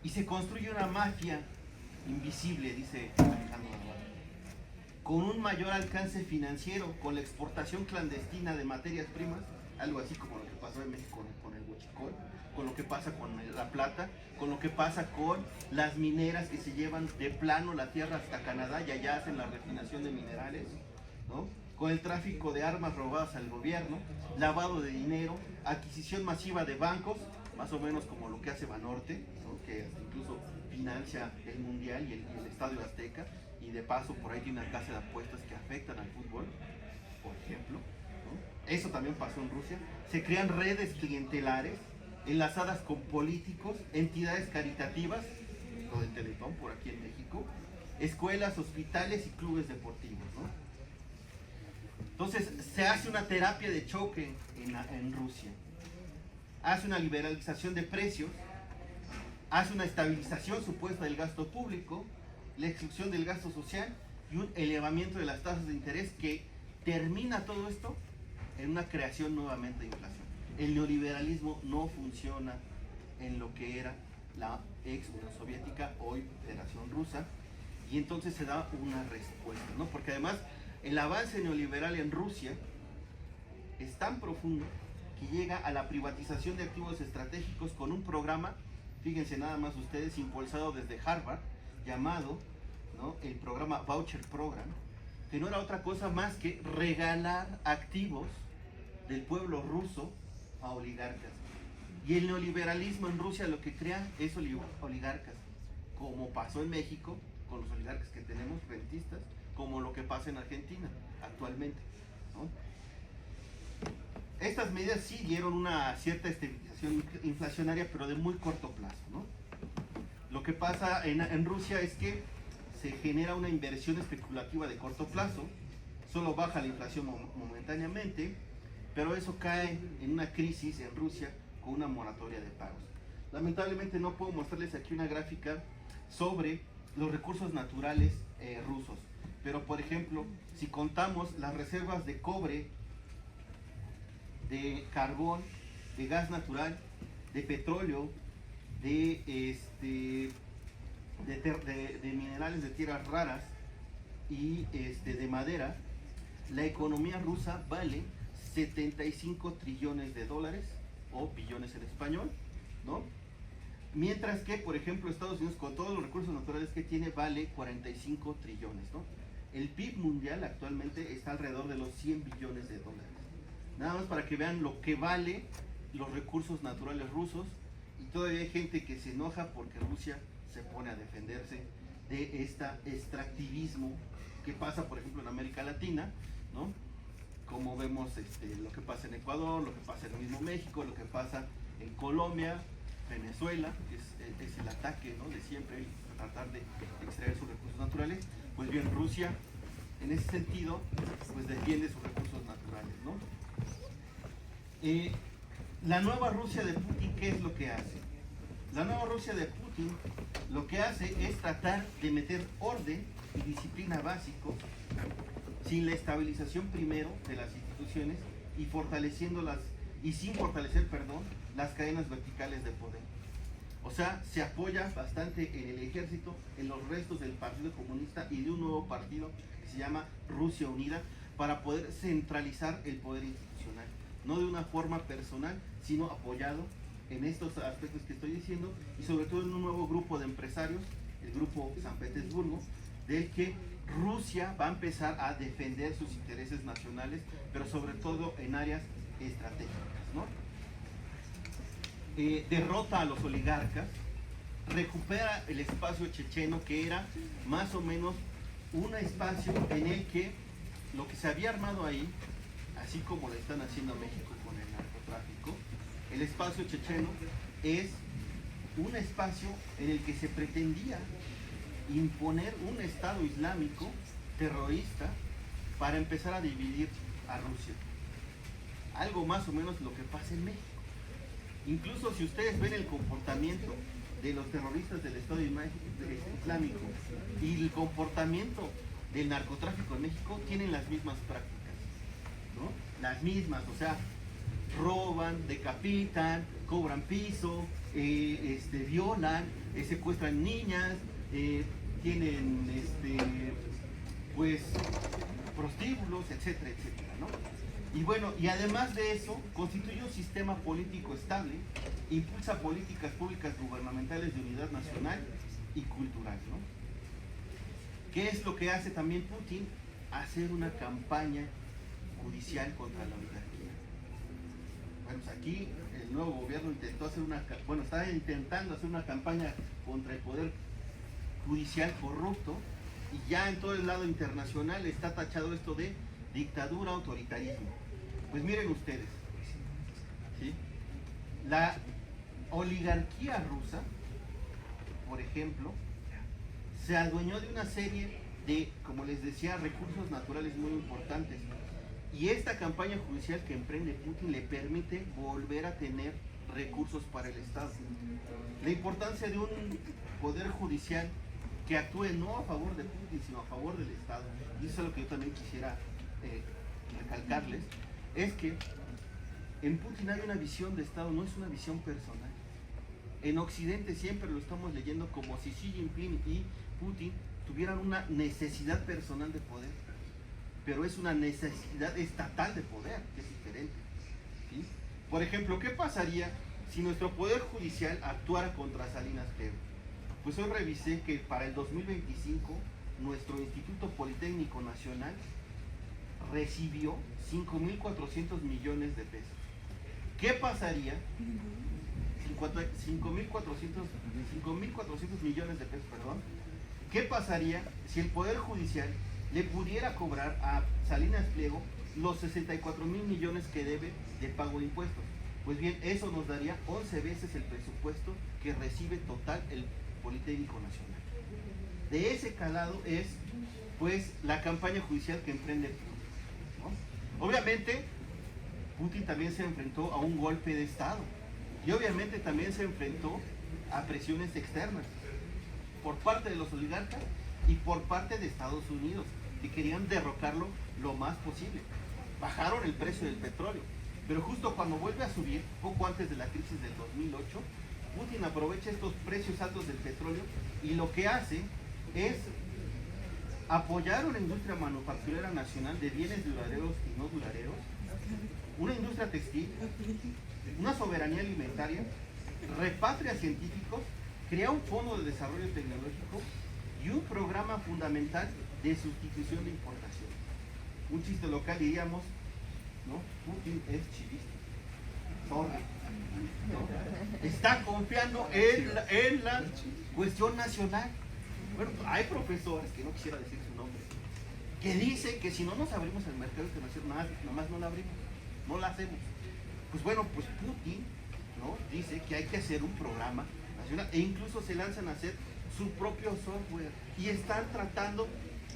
Y se construye una mafia invisible, dice Alejandro Navarro, con un mayor alcance financiero, con la exportación clandestina de materias primas, algo así como lo que pasó en México con el huachicol, con lo que pasa con la plata, con lo que pasa con las mineras que se llevan de plano la tierra hasta Canadá y allá hacen la refinación de minerales, ¿no? Con el tráfico de armas robadas al gobierno, lavado de dinero, adquisición masiva de bancos, más o menos como lo que hace Banorte, ¿no? Que incluso financia el Mundial y el Estadio Azteca, y de paso por ahí tiene una casa de apuestas que afectan al fútbol, por ejemplo, ¿no? Eso también pasó en Rusia. Se crean redes clientelares enlazadas con políticos, entidades caritativas, lo del Teletón por aquí en México, escuelas, hospitales y clubes deportivos, ¿no? Entonces se hace una terapia de choque en Rusia, hace una liberalización de precios, hace una estabilización supuesta del gasto público, la exclusión del gasto social y un elevamiento de las tasas de interés que termina todo esto en una creación nuevamente de inflación. El neoliberalismo no funciona en lo que era la ex Unión Soviética, hoy Federación Rusa, y entonces se da una respuesta, ¿no? Porque además el avance neoliberal en Rusia es tan profundo que llega a la privatización de activos estratégicos con un programa, fíjense nada más ustedes, impulsado desde Harvard, llamado, ¿no?, el programa Voucher Program, que no era otra cosa más que regalar activos del pueblo ruso a oligarcas. Y el neoliberalismo en Rusia lo que crea es oligarcas, como pasó en México con los oligarcas que tenemos, rentistas, como lo que pasa en Argentina actualmente, ¿no? Estas medidas sí dieron una cierta estabilización inflacionaria, pero de muy corto plazo, ¿no? Lo que pasa en Rusia es que se genera una inversión especulativa de corto plazo, solo baja la inflación momentáneamente, pero eso cae en una crisis en Rusia con una moratoria de pagos. Lamentablemente no puedo mostrarles aquí una gráfica sobre los recursos naturales rusos, pero por ejemplo, si contamos las reservas de cobre, de carbón, de gas natural, de petróleo, de minerales de tierras raras y de madera, la economía rusa vale 75 trillones de dólares, o billones en español, ¿no? Mientras que, por ejemplo, Estados Unidos, con todos los recursos naturales que tiene, vale 45 trillones, ¿no? El PIB mundial actualmente está alrededor de los 100 billones de dólares. Nada más para que vean lo que vale los recursos naturales rusos, y todavía hay gente que se enoja porque Rusia se pone a defenderse de este extractivismo que pasa, por ejemplo, en América Latina, ¿no? Como vemos lo que pasa en Ecuador, lo que pasa en el mismo México, lo que pasa en Colombia, Venezuela, que es el ataque, ¿no?, de siempre, tratar de extraer sus recursos naturales. Pues bien, Rusia, en ese sentido, pues defiende sus recursos naturales, ¿no? La nueva Rusia de Putin, ¿qué es lo que hace? La nueva Rusia de Putin lo que hace es tratar de meter orden y disciplina básico, sin la estabilización primero de las instituciones y sin fortalecer las cadenas verticales de poder. O sea, se apoya bastante en el ejército, en los restos del Partido Comunista y de un nuevo partido que se llama Rusia Unida, para poder centralizar el poder institucional, no de una forma personal, sino apoyado en estos aspectos que estoy diciendo, y sobre todo en un nuevo grupo de empresarios, el grupo San Petersburgo, del que Rusia va a empezar a defender sus intereses nacionales, pero sobre todo en áreas estratégicas, ¿no? Derrota a los oligarcas, recupera el espacio checheno, que era más o menos un espacio en el que lo que se había armado ahí, así como lo están haciendo a México con el narcotráfico, el espacio checheno es un espacio en el que se pretendía imponer un Estado islámico terrorista para empezar a dividir a Rusia. Algo más o menos lo que pasa en México. Incluso si ustedes ven el comportamiento de los terroristas del Estado Islámico y el comportamiento del narcotráfico en México, tienen las mismas prácticas, ¿no? Las mismas, o sea, roban, decapitan, cobran piso, violan, secuestran niñas, tienen pues prostíbulos, etcétera, etcétera, ¿no? Y bueno, y además de eso, constituye un sistema político estable, impulsa políticas públicas gubernamentales de unidad nacional y cultural, ¿no? ¿Qué es lo que hace también Putin? Hacer una campaña judicial contra la oligarquía. Bueno, pues aquí el nuevo gobierno está intentando hacer una campaña contra el poder judicial corrupto, y ya en todo el lado internacional está tachado esto de dictadura, autoritarismo. Pues miren ustedes, ¿sí? La oligarquía rusa, por ejemplo, se adueñó de una serie de, como les decía, recursos naturales muy importantes. Y esta campaña judicial que emprende Putin le permite volver a tener recursos para el Estado. La importancia de un poder judicial que actúe no a favor de Putin, sino a favor del Estado, y eso es lo que yo también quisiera recalcarles, es que en Putin hay una visión de Estado, no es una visión personal. En Occidente siempre lo estamos leyendo como si Xi Jinping y Putin tuvieran una necesidad personal de poder, pero es una necesidad estatal de poder, que es diferente, ¿sí? Por ejemplo, ¿qué pasaría si nuestro poder judicial actuara contra Salinas Pliego? Pues hoy revisé que para el 2025 nuestro Instituto Politécnico Nacional recibió 5.400 millones de pesos. ¿Qué pasaría? 5.400 millones de pesos, perdón. ¿Qué pasaría si el Poder Judicial le pudiera cobrar a Salinas Pliego los 64.000 millones que debe de pago de impuestos? Pues bien, eso nos daría 11 veces el presupuesto que recibe total el Politécnico Nacional. De ese calado es, pues, la campaña judicial que emprende Putin, ¿no? Obviamente, Putin también se enfrentó a un golpe de Estado, y obviamente también se enfrentó a presiones externas por parte de los oligarcas y por parte de Estados Unidos, que querían derrocarlo lo más posible. Bajaron el precio del petróleo, pero justo cuando vuelve a subir, poco antes de la crisis del 2008, Putin aprovecha estos precios altos del petróleo y lo que hace es apoyar una industria manufacturera nacional de bienes duraderos y no duraderos, una industria textil, una soberanía alimentaria, repatria científicos, crea un fondo de desarrollo tecnológico y un programa fundamental de sustitución de importación. Un chiste local diríamos, ¿no? Putin es chivista. Sorry, ¿no? Está confiando en la cuestión nacional. Bueno, hay profesores, que no quisiera decir su nombre, que dicen que si no nos abrimos al mercado internacional, nomás no la abrimos, no la hacemos. Pues bueno, pues Putin, ¿no?, dice que hay que hacer un programa nacional, e incluso se lanzan a hacer su propio software y están tratando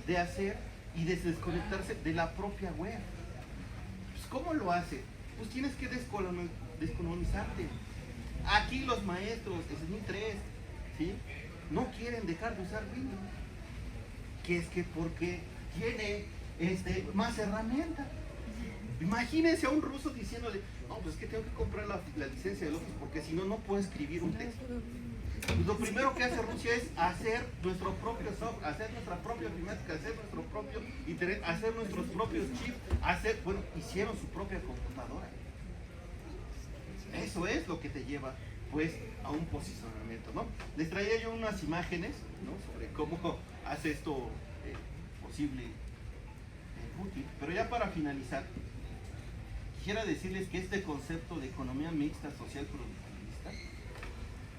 de hacer y de desconectarse de la propia web. Pues ¿cómo lo hace? Pues tienes que descolonizarte. Aquí los maestros de SNI 3, ¿sí?, no quieren dejar de usar Windows, que es que porque tiene más herramientas. Imagínense a un ruso diciéndole, No, pues es que tengo que comprar la licencia del Office porque si no, no puedo escribir un texto. Pues lo primero que hace Rusia es hacer nuestro propio software, hacer nuestra propia informática, hacer nuestro propio internet, hacer nuestros propios chips, bueno, hicieron su propia computadora. Eso es lo que te lleva, pues, a un posicionamiento, ¿no? Les traía yo unas imágenes, ¿no?, sobre cómo hace esto posible Putin, pero ya para finalizar, quisiera decirles que este concepto de economía mixta, social, productivista,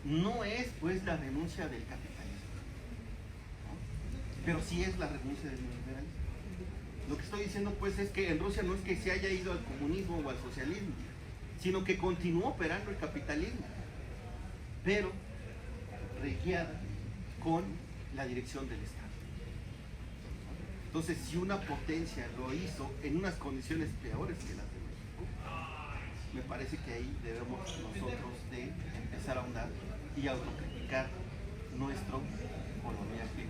no es pues la renuncia del capitalismo, ¿no? Pero sí es la renuncia del neoliberalismo. Lo que estoy diciendo pues es que en Rusia no es que se haya ido al comunismo o al socialismo, sino que continuó operando el capitalismo, pero reguiada con la dirección del Estado. Entonces, si una potencia lo hizo en unas condiciones peores que las de México, me parece que ahí debemos nosotros de empezar a ahondar y autocriticar nuestro coloniaje.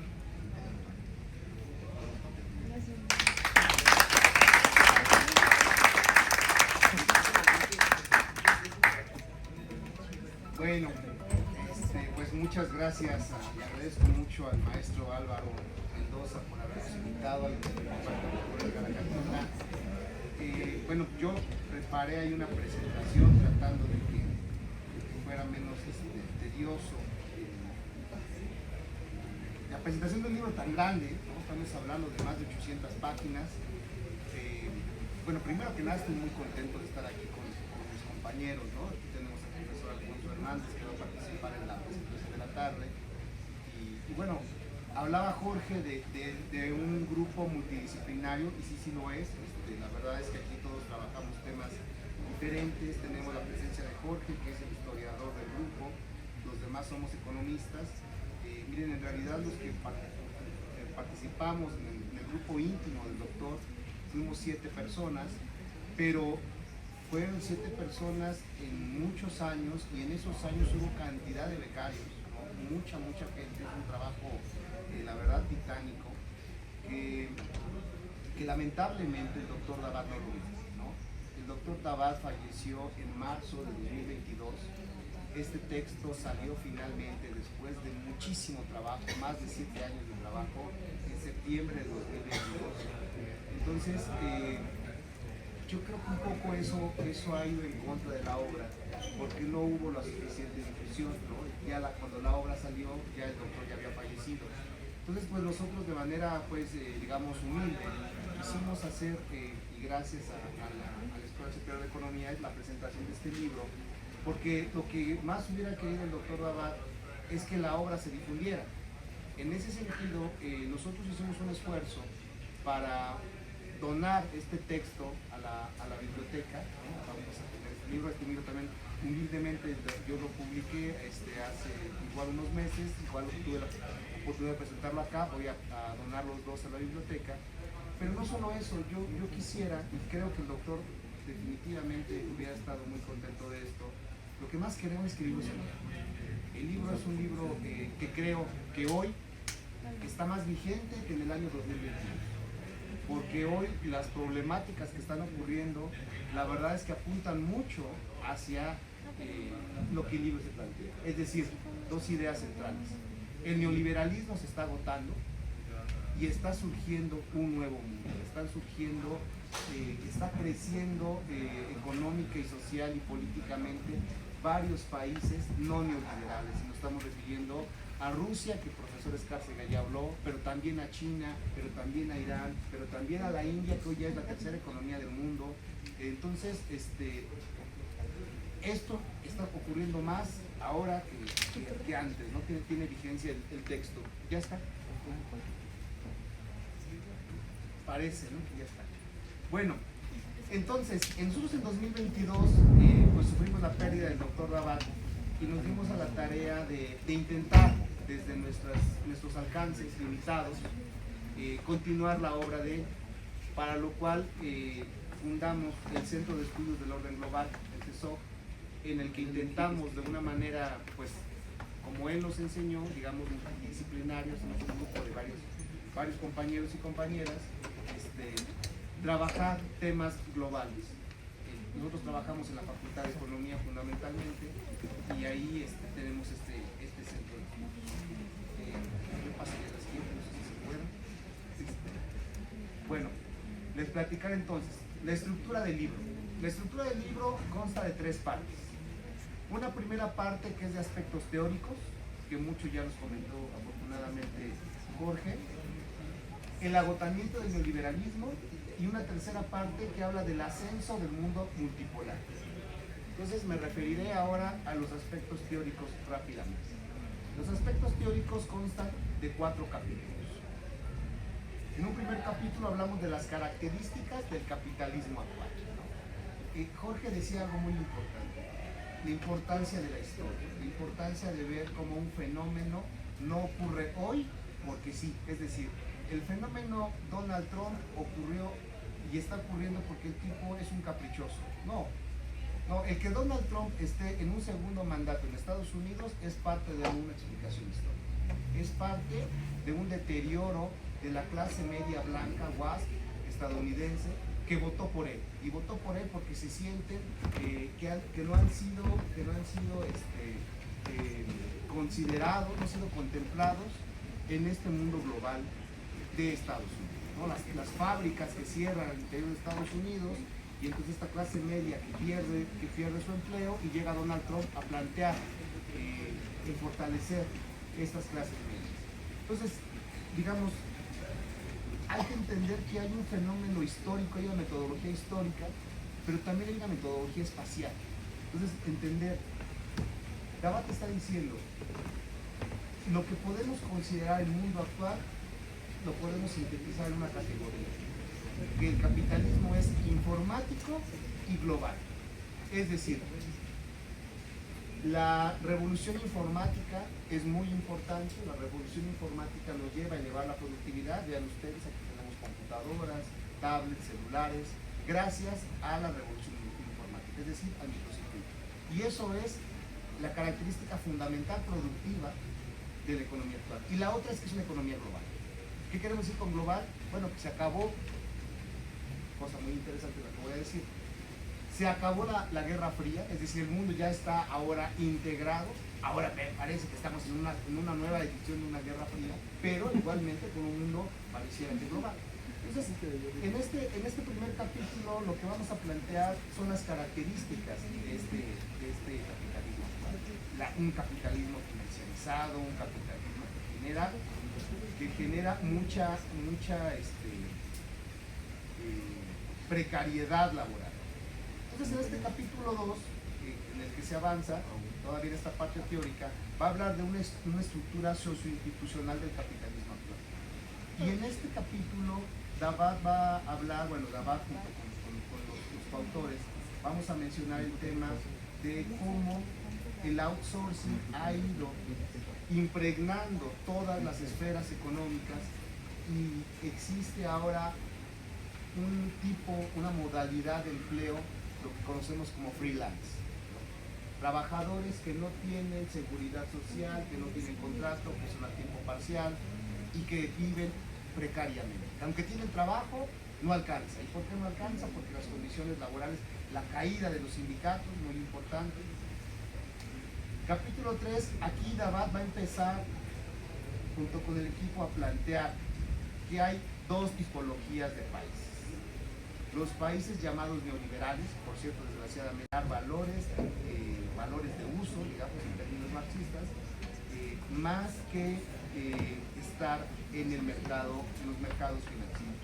Bueno, pues muchas gracias, le agradezco mucho al maestro Álvaro Mendoza por habernos invitado al de la cátedra. Bueno, yo preparé ahí una presentación tratando de que fuera menos tedioso. La presentación de un libro tan grande, ¿no? Estamos hablando de más de 800 páginas. Bueno, primero que nada estoy muy contento de estar aquí con mis compañeros, ¿no? Aquí tenemos al profesor Alfonso Hernández que va a participar en la presentación de la tarde. Y bueno, hablaba Jorge de un grupo multidisciplinario, y sí lo es. La verdad es que aquí todos trabajamos temas diferentes. Tenemos la presencia de Jorge, que es el historiador del grupo, los demás somos economistas. Miren, en realidad los que participamos en el grupo íntimo del doctor fuimos 7 personas, pero fueron 7 personas en muchos años, y en esos años hubo cantidad de becarios, ¿no? Mucha gente. Es un trabajo, la verdad, titánico, que lamentablemente el doctor Dabad no lo hizo, ¿no? El doctor Dabad falleció en marzo de 2022. Este texto salió finalmente después de muchísimo trabajo, más de 7 años de trabajo, en septiembre de 2022. Entonces, yo creo que un poco eso ha ido en contra de la obra, porque no hubo la suficiente difusión, ¿no? Ya cuando la obra salió, ya el doctor ya había fallecido. Entonces, pues nosotros de manera, pues, digamos, humilde, quisimos hacer, y gracias a la Escuela Superior de Economía, es la presentación de este libro, porque lo que más hubiera querido el doctor Dabad es que la obra se difundiera. En ese sentido, nosotros hicimos un esfuerzo para donar este texto a la biblioteca, ¿no? Vamos a tener este libro también humildemente yo lo publiqué hace igual unos meses, igual tuve la oportunidad de presentarlo acá, voy a donar los 2 a la biblioteca. Pero no solo eso, yo quisiera, y creo que el doctor definitivamente hubiera estado muy contento de esto, lo que más queremos es que el libro sea mejor. El libro es un libro que creo que hoy está más vigente que en el año 2021. Porque hoy las problemáticas que están ocurriendo, la verdad es que apuntan mucho hacia lo que el libro se plantea. Es decir, 2 ideas centrales. El neoliberalismo se está agotando y está surgiendo un nuevo mundo. Está creciendo económica y social y políticamente varios países no neoliberales. Y nos estamos refiriendo a Rusia, que el profesor Escárcega ya habló, pero también a China, pero también a Irán, pero también a la India, que hoy ya es la tercera economía del mundo. Entonces, esto está ocurriendo más ahora que antes, ¿no? Tiene vigencia el texto. ¿Ya está? Parece, ¿no? Que ya está. Bueno, entonces, nosotros en 2022 pues sufrimos la pérdida del doctor Dabad y nos dimos a la tarea de intentar, desde nuestros alcances limitados, continuar la obra de él, para lo cual fundamos el Centro de Estudios del Orden Global, el CESOG, en el que intentamos de una manera, pues, como él nos enseñó, digamos, multidisciplinarios, en un grupo de varios compañeros y compañeras, trabajar temas globales. Nosotros trabajamos en la Facultad de Economía fundamentalmente y ahí tenemos este centro de estudios. Me pasaría la siguiente, no sé si se puede. Bueno, les platicaré entonces la estructura del libro. La estructura del libro consta de 3 partes. Una primera parte que es de aspectos teóricos, que mucho ya nos comentó afortunadamente Jorge, el agotamiento del neoliberalismo, y una tercera parte que habla del ascenso del mundo multipolar. Entonces me referiré ahora a los aspectos teóricos rápidamente. Los aspectos teóricos constan de 4 capítulos. En un primer capítulo hablamos de las características del capitalismo actual, ¿no? Jorge decía algo muy importante: la importancia de la historia, la importancia de ver cómo un fenómeno no ocurre hoy porque sí. Es decir, el fenómeno Donald Trump ocurrió y está ocurriendo porque el tipo es un caprichoso. No, el que Donald Trump esté en un segundo mandato en Estados Unidos es parte de una explicación histórica. Es parte de un deterioro de la clase media blanca, WASP, estadounidense, que votó por él. Y votó por él porque se sienten que no han sido considerados, no han sido contemplados en este mundo global de Estados Unidos, ¿no? Las fábricas que cierran al interior de Estados Unidos, y entonces esta clase media que pierde su empleo, y llega Donald Trump a plantear el fortalecer estas clases medias. Entonces, digamos, hay que entender que hay un fenómeno histórico, hay una metodología histórica, pero también hay una metodología espacial. Entonces, entender, Dabat está diciendo, lo que podemos considerar el mundo actual lo podemos sintetizar en una categoría, que el capitalismo es informático y global. Es decir, la revolución informática es muy importante. La revolución informática nos lleva a elevar la productividad. Vean ustedes, aquí tenemos computadoras, tablets, celulares, gracias a la revolución informática, es decir, al microcircuito. Y eso es la característica fundamental productiva de la economía actual. Y la otra es que es una economía global. ¿Qué queremos decir con global? Bueno, que se acabó, cosa muy interesante la que voy a decir, se acabó la Guerra Fría, es decir, el mundo ya está ahora integrado. Ahora me parece que estamos en una nueva edición de una Guerra Fría, pero igualmente con un mundo pareciera que global. Entonces, en este primer capítulo lo que vamos a plantear son las características de este capitalismo actual. Un capitalismo financiarizado, un capitalismo que genera mucha precariedad laboral. Entonces, en este capítulo 2, en el que se avanza, todavía en esta parte teórica, va a hablar de una estructura socioinstitucional del capitalismo actual. Y en este capítulo, Dabat va a hablar, Dabat junto con los coautores, vamos a mencionar el tema de cómo el outsourcing ha ido impregnando todas las esferas económicas, y existe ahora una modalidad de empleo, lo que conocemos como freelance. Trabajadores que no tienen seguridad social, que no tienen contrato, que son a tiempo parcial y que viven precariamente. Aunque tienen trabajo, no alcanza. ¿Y por qué no alcanza? Porque las condiciones laborales, la caída de los sindicatos, muy importante. Capítulo 3, aquí Dabat va a empezar, junto con el equipo, a plantear que hay 2 tipologías de países. Los países llamados neoliberales, por cierto, desgraciadamente, valores de uso, digamos, en términos marxistas, más que estar en los mercados financieros.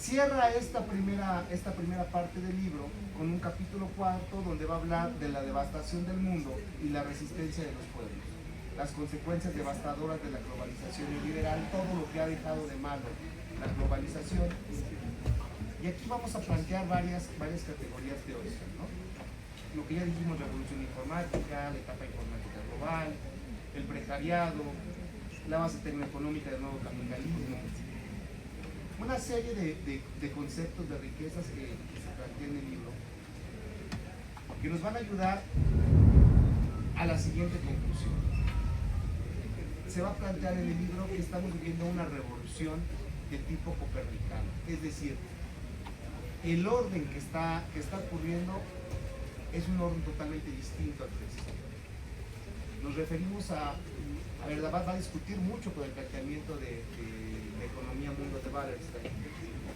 Cierra esta primera parte del libro con un capítulo 4 donde va a hablar de la devastación del mundo y la resistencia de los pueblos, las consecuencias devastadoras de la globalización neoliberal, todo lo que ha dejado de malo la globalización. Y aquí vamos a plantear varias categorías teóricas, ¿no? Lo que ya dijimos, revolución informática, la etapa informática global, el precariado, la base tecnoeconómica del nuevo capitalismo, una serie de conceptos de riquezas que se plantean en el libro, que nos van a ayudar a la siguiente conclusión. Se va a plantear en el libro que estamos viviendo una revolución de tipo copernicano, es decir, el orden que está ocurriendo es un orden totalmente distinto al que existe. Nos referimos a ver, va a discutir mucho con el planteamiento de economía mundo de Wallerstein,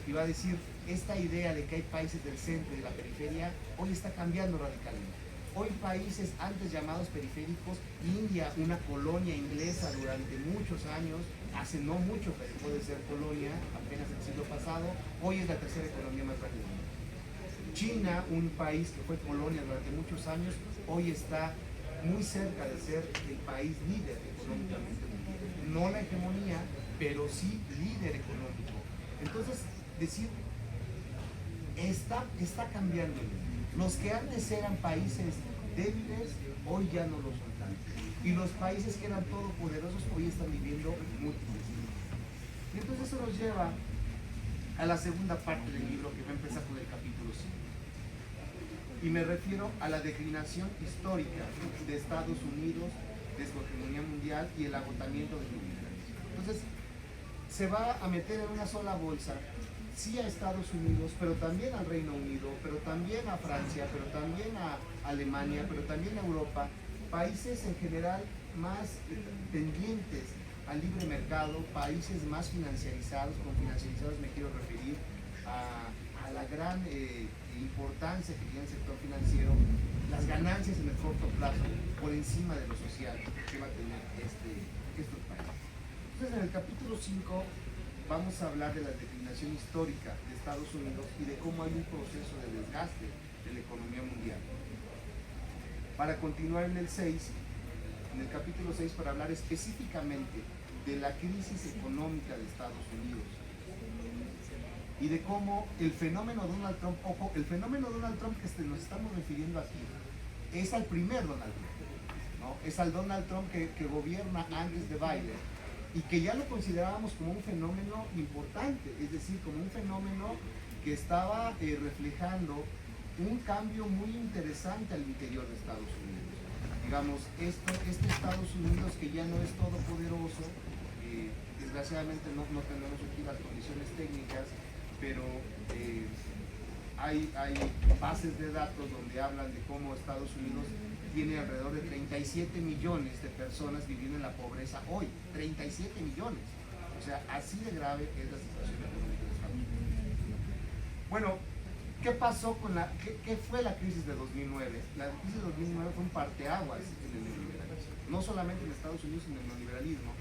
y va a decir, esta idea de que hay países del centro y de la periferia, hoy está cambiando radicalmente. Hoy países antes llamados periféricos, India, una colonia inglesa durante muchos años, hace no mucho que dejó de ser colonia, apenas el siglo pasado, hoy es la tercera economía más grande del mundo. China, un país que fue colonia durante muchos años, hoy está muy cerca de ser el país líder económicamente mundial. No la hegemonía, pero sí líder económico. Entonces, decir, está cambiando. Los que antes eran países débiles, hoy ya no lo son tanto. Y los países que eran todopoderosos, hoy están viviendo múltiples. Y entonces eso nos lleva a la segunda parte del libro, que va a empezar con el capítulo 5. Y me refiero a la declinación histórica de Estados Unidos, de su hegemonía mundial y el agotamiento del neoliberalismo. Entonces, se va a meter en una sola bolsa, sí a Estados Unidos, pero también al Reino Unido, pero también a Francia, pero también a Alemania, pero también a Europa, países en general más tendientes al libre mercado, países más financiarizados. Con financiarizados me quiero referir a la gran importancia que tiene el sector financiero, las ganancias en el corto plazo por encima de lo social que va a tener estos países. Entonces, en el capítulo 5 vamos a hablar de la declinación histórica de Estados Unidos y de cómo hay un proceso de desgaste de la economía mundial. Para continuar en el capítulo 6, para hablar específicamente de la crisis económica de Estados Unidos y de cómo el fenómeno Donald Trump, ojo, el fenómeno Donald Trump que nos estamos refiriendo aquí es al primer Donald Trump, ¿no? Es al Donald Trump que gobierna antes de Biden y que ya lo considerábamos como un fenómeno importante, es decir, como un fenómeno que estaba reflejando un cambio muy interesante al interior de Estados Unidos. Digamos, este Estados Unidos que ya no es todopoderoso, desgraciadamente no tenemos aquí las condiciones técnicas, pero hay bases de datos donde hablan de cómo Estados Unidos tiene alrededor de 37 millones de personas viviendo en la pobreza hoy. 37 millones. O sea, así de grave es la situación económica de Estados Unidos. Bueno, ¿qué pasó qué fue la crisis de 2009? La crisis de 2009 fue un parteaguas en el neoliberalismo. No solamente en Estados Unidos, sino en el neoliberalismo,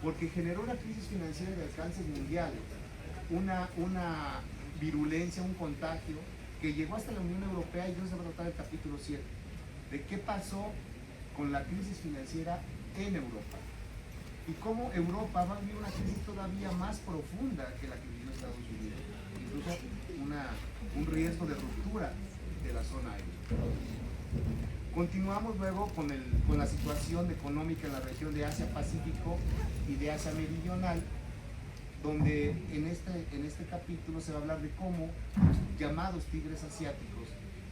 porque generó una crisis financiera de alcances mundiales, una virulencia, un contagio que llegó hasta la Unión Europea, y eso se va a tratar el capítulo 7, de qué pasó con la crisis financiera en Europa y cómo Europa va a vivir una crisis todavía más profunda que la que vivió Estados Unidos, incluso un riesgo de ruptura de la zona euro. Continuamos luego con la situación económica en la región de Asia-Pacífico y de Asia Meridional, donde en este capítulo se va a hablar de cómo los llamados tigres asiáticos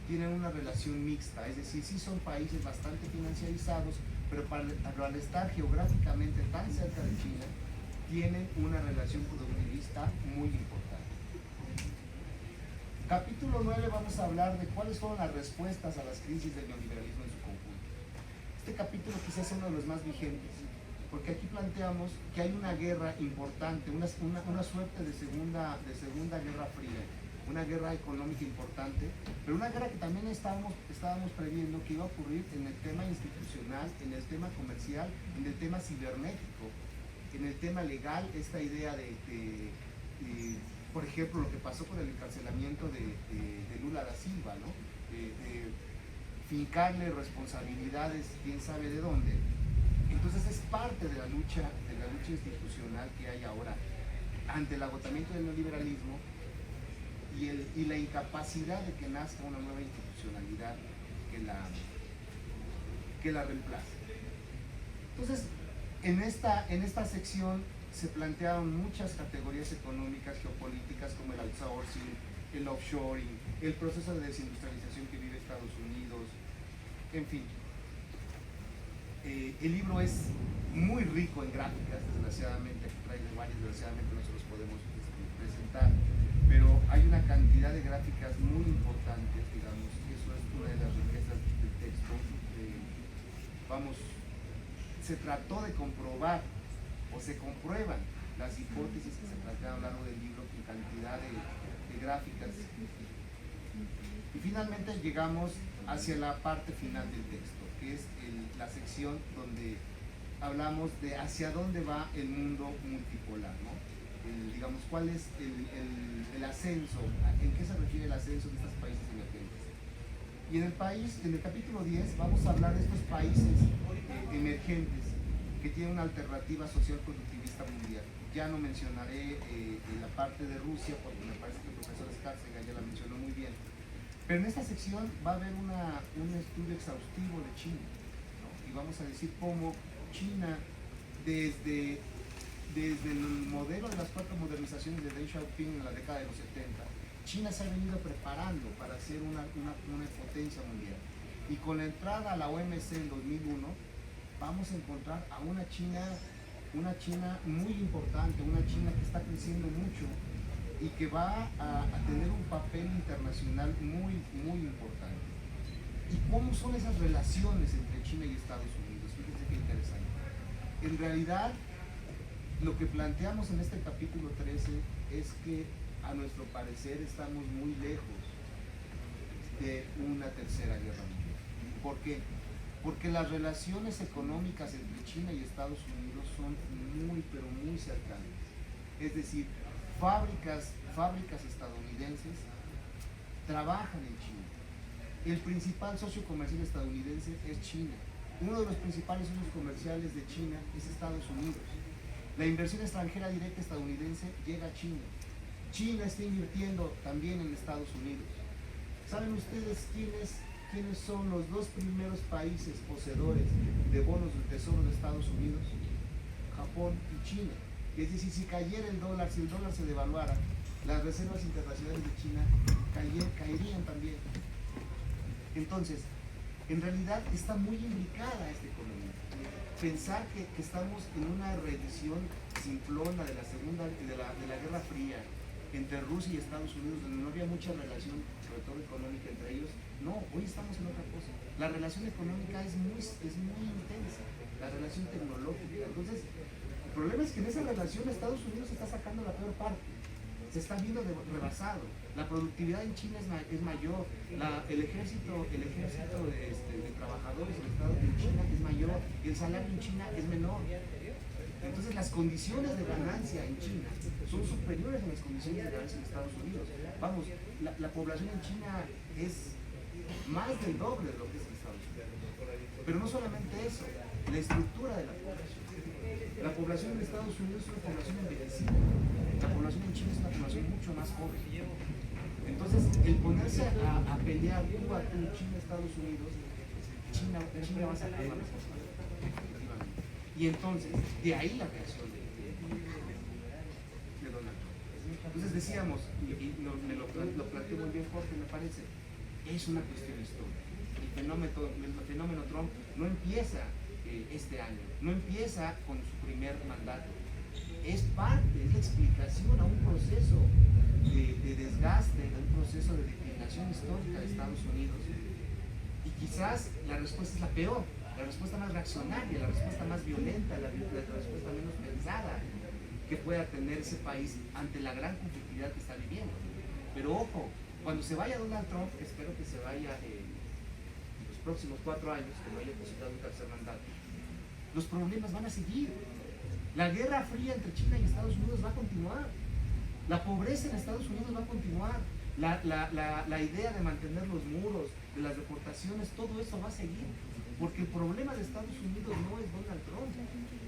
tienen una relación mixta, es decir, sí son países bastante financiarizados, pero al estar geográficamente tan cerca de China, tienen una relación productivista muy importante. Capítulo 9 vamos a hablar de cuáles fueron las respuestas a las crisis del neoliberalismo en su conjunto. Este capítulo quizás es uno de los más vigentes, porque aquí planteamos que hay una guerra importante, una suerte de segunda guerra fría, una guerra económica importante, pero una guerra que también estábamos previendo que iba a ocurrir en el tema institucional, en el tema comercial, en el tema cibernético, en el tema legal, esta idea de por ejemplo, lo que pasó con el encarcelamiento de Lula da Silva, ¿no? De fincarle responsabilidades, quién sabe de dónde. Entonces es parte de la lucha institucional que hay ahora ante el agotamiento del neoliberalismo y la incapacidad de que nazca una nueva institucionalidad que la reemplace. Entonces, en esta sección se plantearon muchas categorías económicas, geopolíticas, como el outsourcing, el offshoring, el proceso de desindustrialización que vive Estados Unidos, en fin. El libro es muy rico en gráficas, desgraciadamente, aquí traigo varias, desgraciadamente no se los podemos presentar, pero hay una cantidad de gráficas muy importantes, digamos, eso es una de las riquezas del texto. Vamos, se trató de comprobar, o se comprueban las hipótesis que se plantean a lo largo del libro con cantidad de gráficas. Y finalmente llegamos hacia la parte final del texto, que es la sección donde hablamos de hacia dónde va el mundo multipolar, ¿no? Digamos, cuál es el ascenso, en qué se refiere el ascenso de estos países emergentes. Y en el capítulo 10 vamos a hablar de estos países emergentes que tienen una alternativa social productivista mundial. Ya no mencionaré la parte de Rusia, porque me parece que el profesor Escárcega ya la mencionó muy bien. Pero en esta sección va a haber un estudio exhaustivo de China, ¿no? Y vamos a decir cómo China, desde el modelo de las 4 modernizaciones de Deng Xiaoping en la década de los 70, China se ha venido preparando para ser una potencia mundial. Y con la entrada a la OMC en 2001, vamos a encontrar a una China muy importante, una China que está creciendo mucho y que va a tener un papel internacional muy, muy importante. ¿Y cómo son esas relaciones entre China y Estados Unidos? Fíjense qué interesante. En realidad, lo que planteamos en este capítulo 13 es que, a nuestro parecer, estamos muy lejos de una tercera guerra mundial. ¿Por qué? Porque las relaciones económicas entre China y Estados Unidos son muy, pero muy cercanas. Es decir, fábricas estadounidenses trabajan en China. El principal socio comercial estadounidense es China. Uno de los principales socios comerciales de China es Estados Unidos. La inversión extranjera directa estadounidense llega a China. China está invirtiendo también en Estados Unidos. ¿Saben ustedes quiénes son los 2 primeros países poseedores de bonos del Tesoro de Estados Unidos? Japón y China. Es decir, si cayera el dólar, si el dólar se devaluara, las reservas internacionales de China caerían también. Entonces, en realidad está muy imbricada esta economía. Pensar que estamos en una reedición simplona de la Guerra Fría entre Rusia y Estados Unidos, donde no había mucha relación, sobre todo económica, entre ellos. No, hoy estamos en otra cosa. La relación económica es muy intensa, la relación tecnológica. Entonces, el problema es que en esa relación Estados Unidos está sacando la peor parte. Se está viendo rebasado. La productividad en China es mayor. El ejército de trabajadores en China es mayor. El salario en China es menor. Entonces las condiciones de ganancia en China son superiores a las condiciones de ganancia en Estados Unidos. Vamos, la población en China es más del doble de lo que es en Estados Unidos. Pero no solamente eso, la estructura de la población. La población en Estados Unidos es una población envejecida. La población en China es una población mucho más joven. Entonces, el ponerse a pelear tú a tú, China, Estados Unidos, China va a sacar la mejor parte. Y entonces, de ahí la reacción de Donald Trump. Entonces decíamos, y me lo planteó muy bien Jorge, me parece, es una cuestión histórica. El fenómeno Trump no empieza este año, no empieza con su primer mandato. Es la explicación a un proceso de desgaste, a un proceso de declinación histórica de Estados Unidos. Y quizás la respuesta es la peor. La respuesta más reaccionaria, la respuesta más violenta, la respuesta menos pensada que pueda tener ese país ante la gran conflictividad que está viviendo. Pero ojo, cuando se vaya Donald Trump, espero que se vaya en los próximos 4 años, que no haya posibilidad de un tercer mandato, los problemas van a seguir. La guerra fría entre China y Estados Unidos va a continuar. La pobreza en Estados Unidos va a continuar. La idea de mantener los muros, de las deportaciones, todo eso va a seguir. Porque el problema de Estados Unidos no es Donald Trump,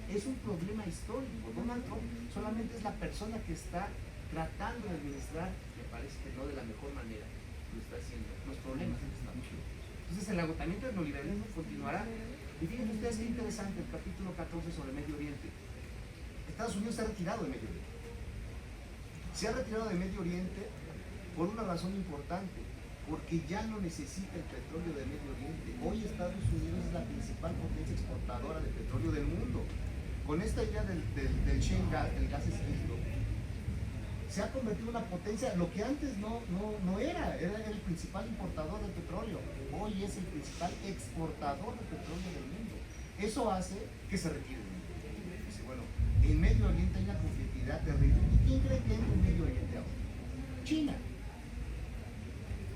es un problema histórico. Donald Trump solamente es la persona que está tratando de administrar, me parece que no de la mejor manera, lo está haciendo, los problemas en Estados Unidos. Entonces el agotamiento del neoliberalismo continuará. Y fíjense ustedes qué interesante el capítulo 14 sobre Medio Oriente. Estados Unidos se ha retirado de Medio Oriente. Se ha retirado de Medio Oriente por una razón importante, porque ya no necesita el petróleo de Medio Oriente. Hoy Estados Unidos es la principal potencia exportadora de petróleo del mundo. Con esta idea del shale gas, el gas esquisto, se ha convertido en una potencia, lo que antes no era el principal importador de petróleo, hoy es el principal exportador de petróleo del mundo. Eso hace que se retire. Dice, bueno, en Medio Oriente hay una conflictividad terrible. ¿Y quién cree que entra en Medio Oriente ahora? China.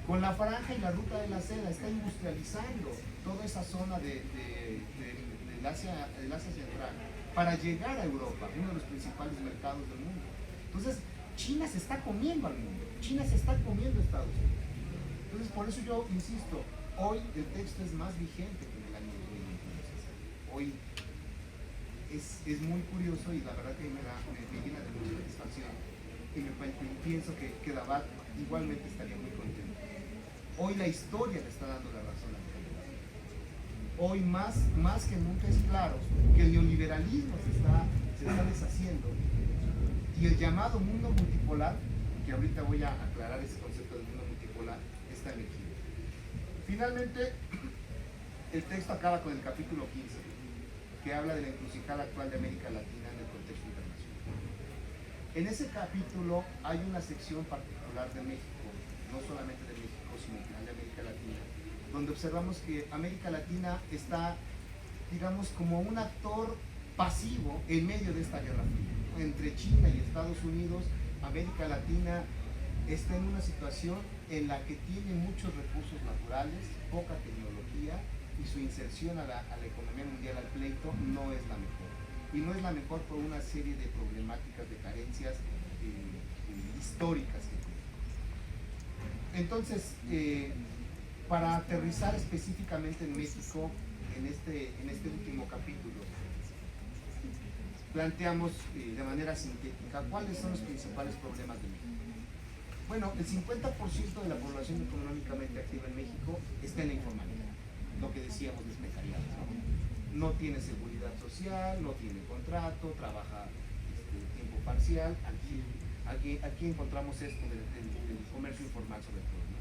Con la franja y la ruta de la seda está industrializando toda esa zona del Asia Central para llegar a Europa, uno de los principales mercados del mundo. Entonces, China se está comiendo al mundo, China se está comiendo a Estados Unidos. Entonces, por eso yo insisto, hoy el texto es más vigente que en el año 2015. Hoy es muy curioso y la verdad que me llena de mucha satisfacción y pienso que Davat igualmente estaría muy contento. Hoy la historia le está dando la razón a Davat. Hoy más que nunca es claro que el neoliberalismo se está deshaciendo y el llamado mundo multipolar, que ahorita voy a aclarar ese concepto del mundo multipolar, está emergiendo. Finalmente, el texto acaba con el capítulo 15, que habla de la encrucijada actual de América Latina en el contexto internacional. En ese capítulo hay una sección particular de México, no solamente de México, sino en general de América Latina, donde observamos que América Latina está, digamos, como un actor pasivo en medio de esta guerra fría. Entre China y Estados Unidos, América Latina está en una situación en la que tiene muchos recursos naturales, poca tecnología, y su inserción a la economía mundial, al pleito, no es la mejor. Y no es la mejor por una serie de problemáticas, de carencias históricas que tiene. Entonces, para aterrizar específicamente en México, en este último capítulo, planteamos de manera sintética cuáles son los principales problemas de México. Bueno, el 50% de la población económicamente activa en México está en la informalidad, lo que decíamos de precariedad, ¿no? No tiene seguridad social, no tiene contrato, trabaja tiempo parcial. Aquí encontramos esto del comercio informal sobre todo, ¿no?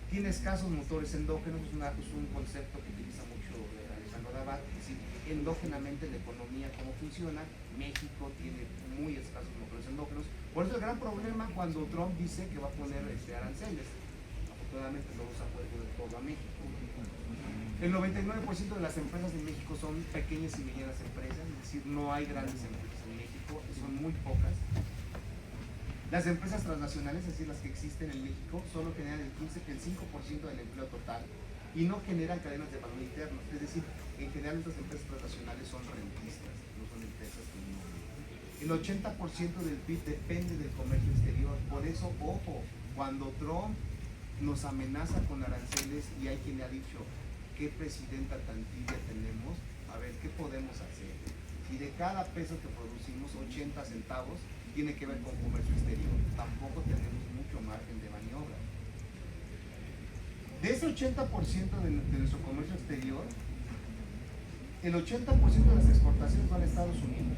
Tiene escasos motores endógenos, es un concepto que utiliza mucho Alejandro Davat, es decir, endógenamente la economía, cómo funciona. México tiene muy escasos motores endógenos, por eso el gran problema cuando Trump dice que va a poner aranceles. Afortunadamente no los ha puesto del todo a México. El 99% de las empresas de México son pequeñas y medianas empresas, es decir, no hay grandes empresas en México, son muy pocas. Las empresas transnacionales, es decir, las que existen en México, solo generan el 5% del empleo total y no generan cadenas de valor interno. Es decir, en general estas empresas transnacionales son rentistas, no son empresas que no. El 80% del PIB depende del comercio exterior. Por eso, ojo, cuando Trump nos amenaza con aranceles y hay quien le ha dicho, ¿qué presidenta tan tibia tenemos? A ver, ¿qué podemos hacer? Si de cada peso que producimos, 80 centavos tiene que ver con comercio exterior, tampoco tenemos mucho margen de maniobra. De ese 80% de nuestro comercio exterior, el 80% de las exportaciones van a Estados Unidos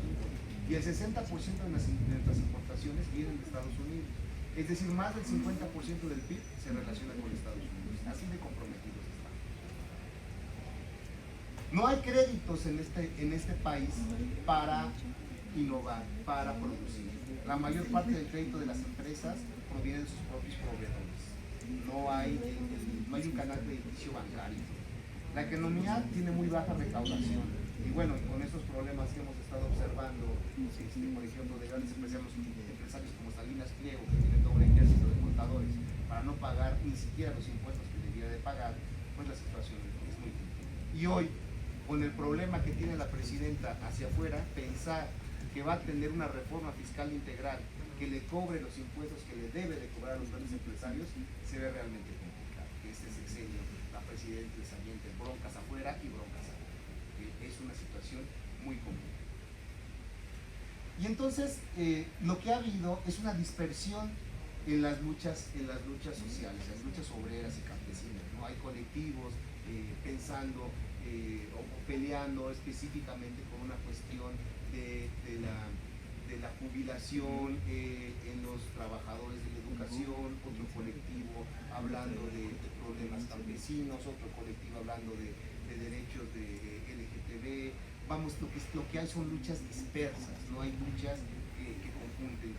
y el 60% de nuestras importaciones vienen de Estados Unidos. Es decir, más del 50% del PIB se relaciona con Estados Unidos. Así de comprometidos están. No hay créditos en este país para innovar, para producir. La mayor parte del crédito de las empresas proviene de sus propios proveedores. No hay un canal crediticio bancario. La economía tiene muy baja recaudación. Y bueno, con estos problemas que hemos estado observando, por ejemplo, de grandes empresarios como Salinas Pliego, que tienen todo un ejército de contadores para no pagar ni siquiera los impuestos que debiera de pagar, pues la situación es muy difícil. Y hoy, con el problema que tiene la presidenta hacia afuera, pensar que va a tener una reforma fiscal integral que le cobre los impuestos que le debe de cobrar a los grandes empresarios, se ve realmente complicado. Que este sexenio, la presidenta saliente, broncas afuera y broncas adentro. Es una situación muy complicada. Y entonces, lo que ha habido es una dispersión en las luchas sociales, en las luchas obreras y campesinas, ¿no? Hay colectivos pensando o peleando específicamente con una cuestión de la jubilación en los trabajadores de la educación, otro colectivo hablando de problemas campesinos, otro colectivo hablando de derechos de LGTB. Vamos, lo que hay son luchas dispersas, no hay luchas que conjunten.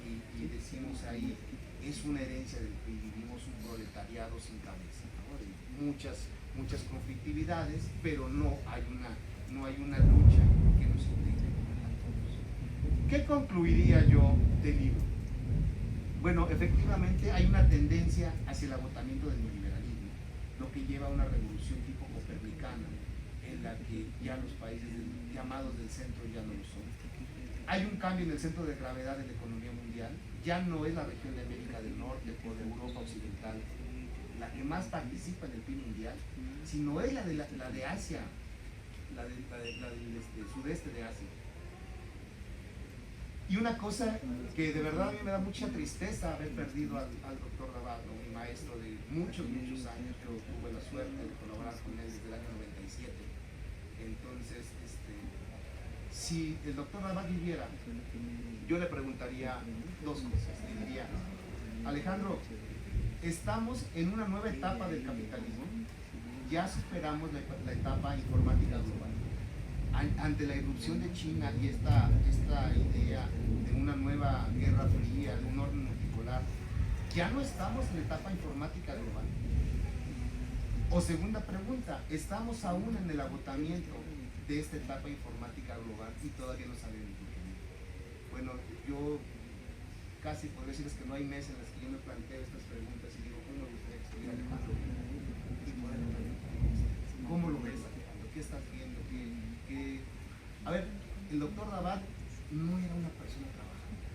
Y y decimos ahí, es una herencia del que vivimos un proletariado sin cabeza, ¿no? De muchas conflictividades, pero no hay una lucha que nos integre a todos. ¿Qué concluiría yo del libro? Bueno, efectivamente hay una tendencia hacia el agotamiento del neoliberalismo, lo que lleva a una revolución tipo copernicana, en la que ya los países llamados del centro ya no lo son. Hay un cambio en el centro de gravedad de la economía mundial, ya no es la región de América del Norte o de Europa Occidental la que más participa en el PIB mundial, sino es la de Asia, la del sudeste de Asia. Y una cosa que de verdad a mí me da mucha tristeza haber perdido al doctor Rabat, mi maestro de muchos años. Yo tuve la suerte de colaborar con él desde el año 97. Entonces, si el doctor Rabat viviera, yo le preguntaría dos cosas. Le diría, Alejandro, estamos en una nueva etapa del capitalismo, ya superamos la etapa informática global. Ante la irrupción de China y esta idea de una nueva guerra fría, de un orden multipolar, ya no estamos en la etapa informática global. O segunda pregunta, estamos aún en el agotamiento de esta etapa informática global y todavía no sabemos lo que viene. Bueno, yo casi podría decirles que no hay meses en las que yo me planteo estas preguntas y digo, ¿cómo me gustaría que estuviera Alejandro? ¿Cómo lo ves, Alejandro? ¿Qué estás viendo? A ver, el doctor Rabat no era una persona trabajadora.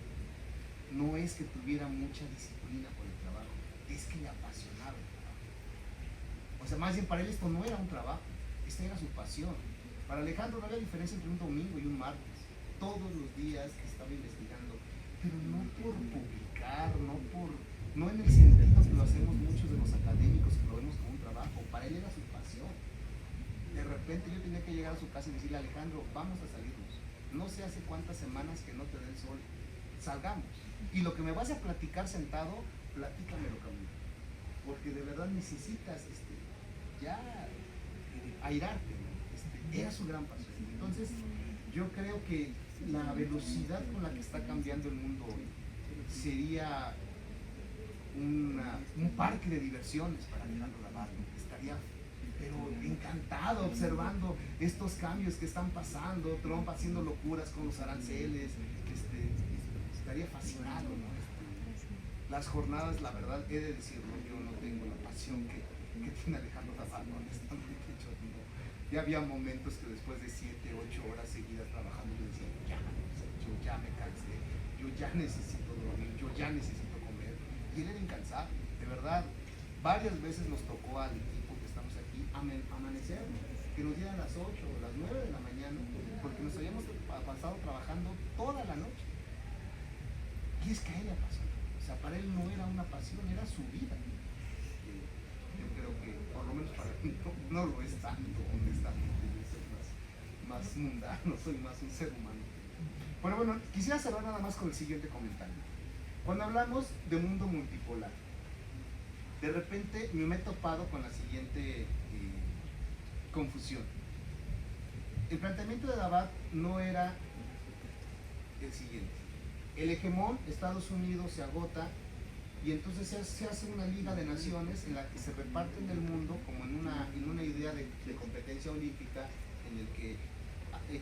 No es que tuviera mucha disciplina por el trabajo, es que le apasionaba el trabajo. O sea, más bien para él esto no era un trabajo, esta era su pasión. Para Alejandro no había diferencia entre un domingo y un martes. Todos los días que estaba investigando, pero no por publicar, no en el sentido que lo hacemos muchos de los académicos, que lo vemos como un trabajo. Para él era su pasión. De repente yo tenía que llegar a su casa y decirle, Alejandro, vamos a salirnos. No sé hace cuántas semanas que no te dé el sol. Salgamos. Y lo que me vas a platicar sentado, platícamelo, Camilo. Porque de verdad necesitas ya airarte, ¿no? Era su gran pasión. Entonces, yo creo que la velocidad con la que está cambiando el mundo hoy sería un parque de diversiones para Alejandro Rabat. Estaría pero encantado observando estos cambios que están pasando, Trump haciendo locuras con los aranceles, estaría fascinado, ¿no? Las jornadas, la verdad, he de decirlo, yo no tengo la pasión que tiene Alejandro Rabat, honestamente. Ya había momentos que después de 7, 8 horas seguidas trabajando, yo decía, yo ya me cansé, yo ya necesito dormir, yo ya necesito comer. Y él era incansable, de verdad. Varias veces nos tocó al equipo que estamos aquí amanecer, que nos dieran las 8 o las 9 de la mañana, porque nos habíamos pasado trabajando toda la noche. Y es que a él le apasiona. O sea, para él no era una pasión, era su vida. Yo creo que, por lo menos para mí, no lo es tanto, honestamente. Yo soy más mundano, soy más un ser humano. Bueno, quisiera cerrar nada más con el siguiente comentario. Cuando hablamos de mundo multipolar, de repente me he topado con la siguiente confusión. El planteamiento de Rabat no era el siguiente. El hegemón, Estados Unidos, se agota y entonces se hace una liga de naciones en la que se reparten el mundo como en una idea de competencia olímpica en el que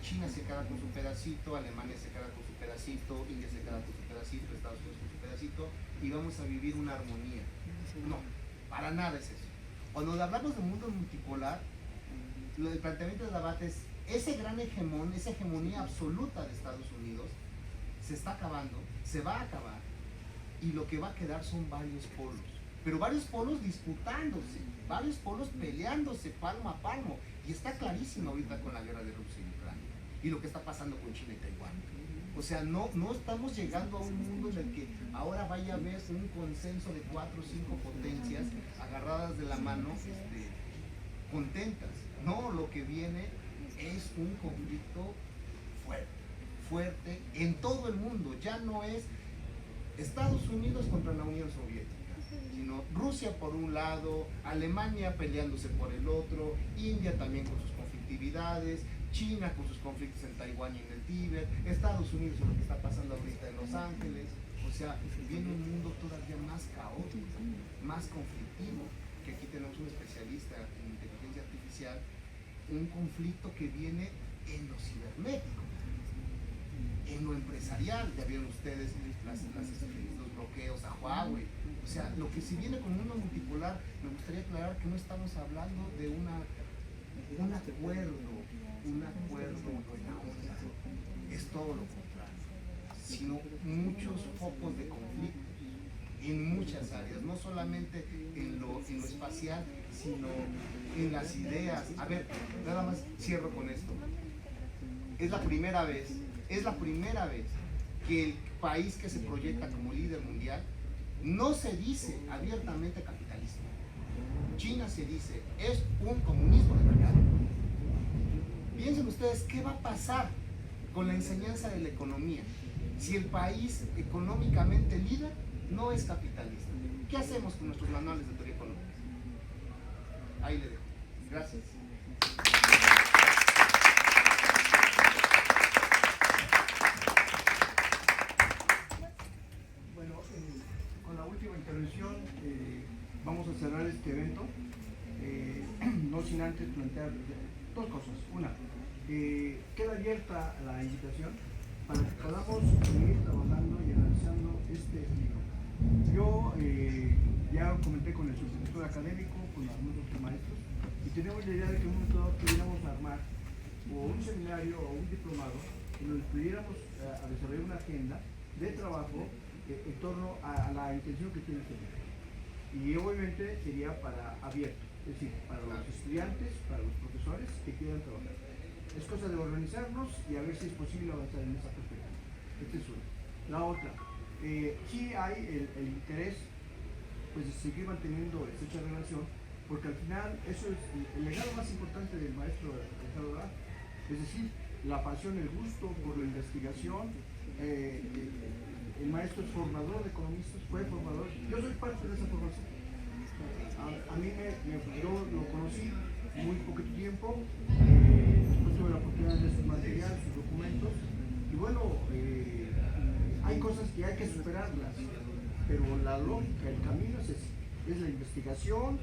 China se queda con su pedacito, Alemania se queda con su pedacito, India se queda con su pedacito, Estados Unidos con su pedacito y vamos a vivir una armonía. No, para nada es eso. Cuando hablamos de mundo multipolar, el planteamiento de Rabat es ese gran hegemón, esa hegemonía absoluta de Estados Unidos se está acabando, se va a acabar y lo que va a quedar son varios polos, pero varios polos disputándose, varios polos peleándose palmo a palmo y está clarísimo ahorita con la guerra de Rusia y Ucrania y lo que está pasando con China y Taiwán. O sea, no estamos llegando a un mundo en el que ahora vaya a haber un consenso de 4 o 5 potencias agarradas de la mano, contentas. No, lo que viene es un conflicto fuerte en todo el mundo. Ya no es Estados Unidos contra la Unión Soviética, sino Rusia por un lado, Alemania peleándose por el otro, India también con sus conflictividades, China con sus conflictos en Taiwán y en el Tíbet, Estados Unidos con lo que está pasando ahorita en Los Ángeles. O sea, viene un mundo todavía más caótico, más conflictivo, que aquí tenemos un especialista en inteligencia artificial, un conflicto que viene en lo cibernético, en lo empresarial. Ya vieron ustedes los bloqueos a Huawei. O sea, lo que si viene como un mundo multipolar, me gustaría aclarar que no estamos hablando de un acuerdo buena onda, es todo lo contrario, sino muchos focos de conflicto en muchas áreas, no solamente en lo espacial, sino en las ideas. A ver, nada más cierro con esto. Es la primera vez que el país que se proyecta como líder mundial no se dice abiertamente capitalista. China se dice, es un comunismo de mercado. Piensen ustedes qué va a pasar con la enseñanza de la economía si el país económicamente líder no es capitalista. ¿Qué hacemos con nuestros manuales de teoría económica? Ahí le dejo. Gracias. Bueno, con la última intervención vamos a cerrar este evento, no sin antes plantear dos cosas. Una, queda abierta la invitación para que podamos seguir trabajando y analizando este libro. Yo ya comenté con el subdirector académico, con algunos otros maestros, y tenemos la idea de que en un momento dado pudiéramos armar o un seminario o un diplomado en donde pudiéramos a desarrollar una agenda de trabajo en torno a la intención que tiene este libro. Y obviamente sería para abierto, es decir, para los estudiantes, para los profesores que quieran trabajar. Es cosa de organizarnos y a ver si es posible avanzar en esa perspectiva. Esta es una. La otra, sí hay el interés pues, de seguir manteniendo estrecha relación, porque al final eso es el legado más importante del maestro Ricardo Abad, es decir, la pasión, el gusto por la investigación. El maestro es formador de economistas, fue formador. Yo soy parte de esa formación. A mí yo lo conocí muy poquito tiempo, después tuve la oportunidad de sus materiales, sus documentos, y bueno, hay cosas que hay que superarlas, pero la lógica, el camino es ese, es la investigación,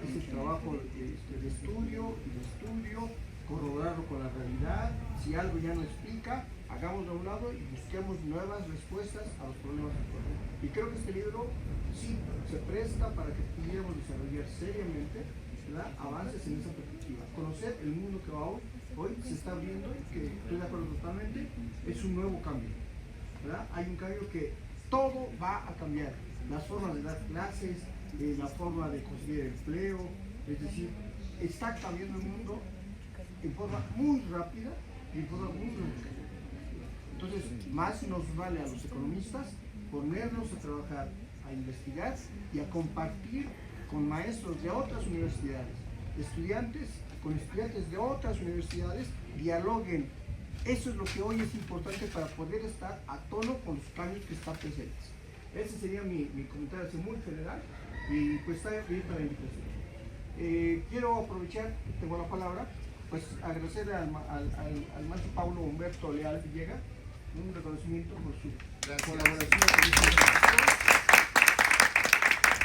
es el trabajo de estudio y de estudio, corroborarlo con la realidad. Si algo ya no explica, hagámoslo a un lado y busquemos nuevas respuestas a los problemas actuales. Y creo que este libro sí se presta para que pudiéramos desarrollar seriamente, ¿verdad?, avances en esa perspectiva. Conocer el mundo que va hoy se está viendo, que estoy de acuerdo totalmente, es un nuevo cambio, ¿verdad? Hay un cambio que todo va a cambiar. Las formas de dar clases, la forma de conseguir empleo, es decir, está cambiando el mundo en forma muy rápida y en forma muy rápida. Entonces, más nos vale a los economistas ponernos a trabajar, a investigar y a compartir con maestros de otras universidades, estudiantes con estudiantes de otras universidades, dialoguen. Eso es lo que hoy es importante para poder estar a tono con los cambios que están presentes. Ese sería mi comentario así muy general y pues está abierta la invitación. Quiero aprovechar, tengo la palabra, pues agradecerle al maestro Paulo Humberto Leal Villegas un reconocimiento por su colaboración con esta institución.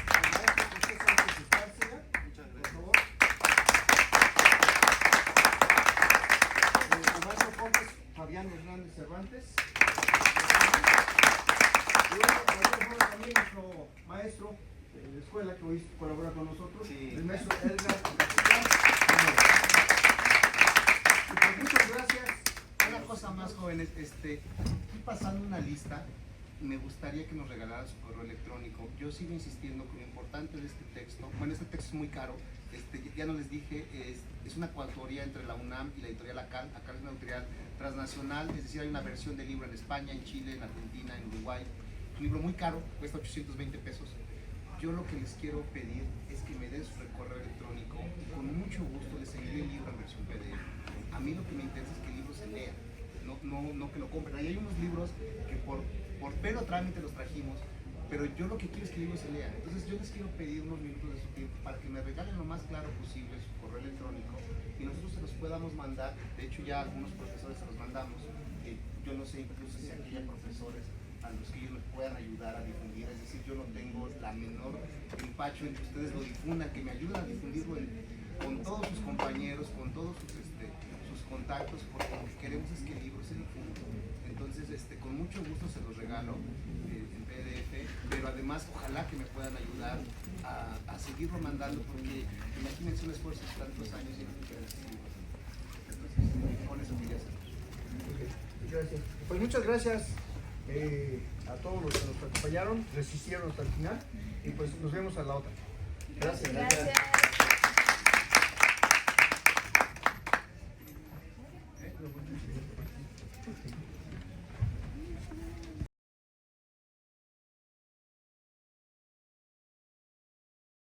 Al maestro José Sánchez Escárcega, por favor. Al maestro Gómez Fabián Hernández Cervantes. Y bueno, también nuestro maestro de la escuela que hoy colabora con nosotros, el maestro Edgar. Muchas gracias. Una cosa más, jóvenes, estoy pasando una lista. Me gustaría que nos regalaran su correo electrónico. Yo sigo insistiendo con lo importante de este texto. Bueno, este texto es muy caro. Ya no les dije, es una coautoría entre la UNAM y la editorial ACAL. ACAL es una editorial transnacional, es decir, hay una versión del libro en España, en Chile, en Argentina, en Uruguay. Es un libro muy caro, cuesta 820 pesos. Yo lo que les quiero pedir es que me den su correo electrónico y con mucho gusto les envíe el libro en versión PDF. A mí lo que me interesa es que el libro se lea, no que lo compren. Ahí hay unos libros que por pelo trámite los trajimos, pero yo lo que quiero es que el libro se lea. Entonces yo les quiero pedir unos minutos de su tiempo para que me regalen lo más claro posible su correo electrónico y nosotros se los podamos mandar. De hecho ya algunos profesores se los mandamos, yo no sé incluso si aquí hay profesores a los que ellos me puedan ayudar a difundir. Es decir, yo no tengo la menor empacho en que ustedes lo difundan, que me ayuden a difundirlo con todos sus compañeros, con todos sus contactos, porque lo que queremos es que el libro se difunda. Entonces, con mucho gusto se los regalo en PDF, pero además ojalá que me puedan ayudar a seguirlo mandando, porque imagínense un esfuerzo de tantos años y no quedan estos libros. Entonces, con eso quería hacer. Gracias. Pues muchas gracias a todos los que nos acompañaron, resistieron hasta el final y pues nos vemos a la otra. Gracias. Gracias.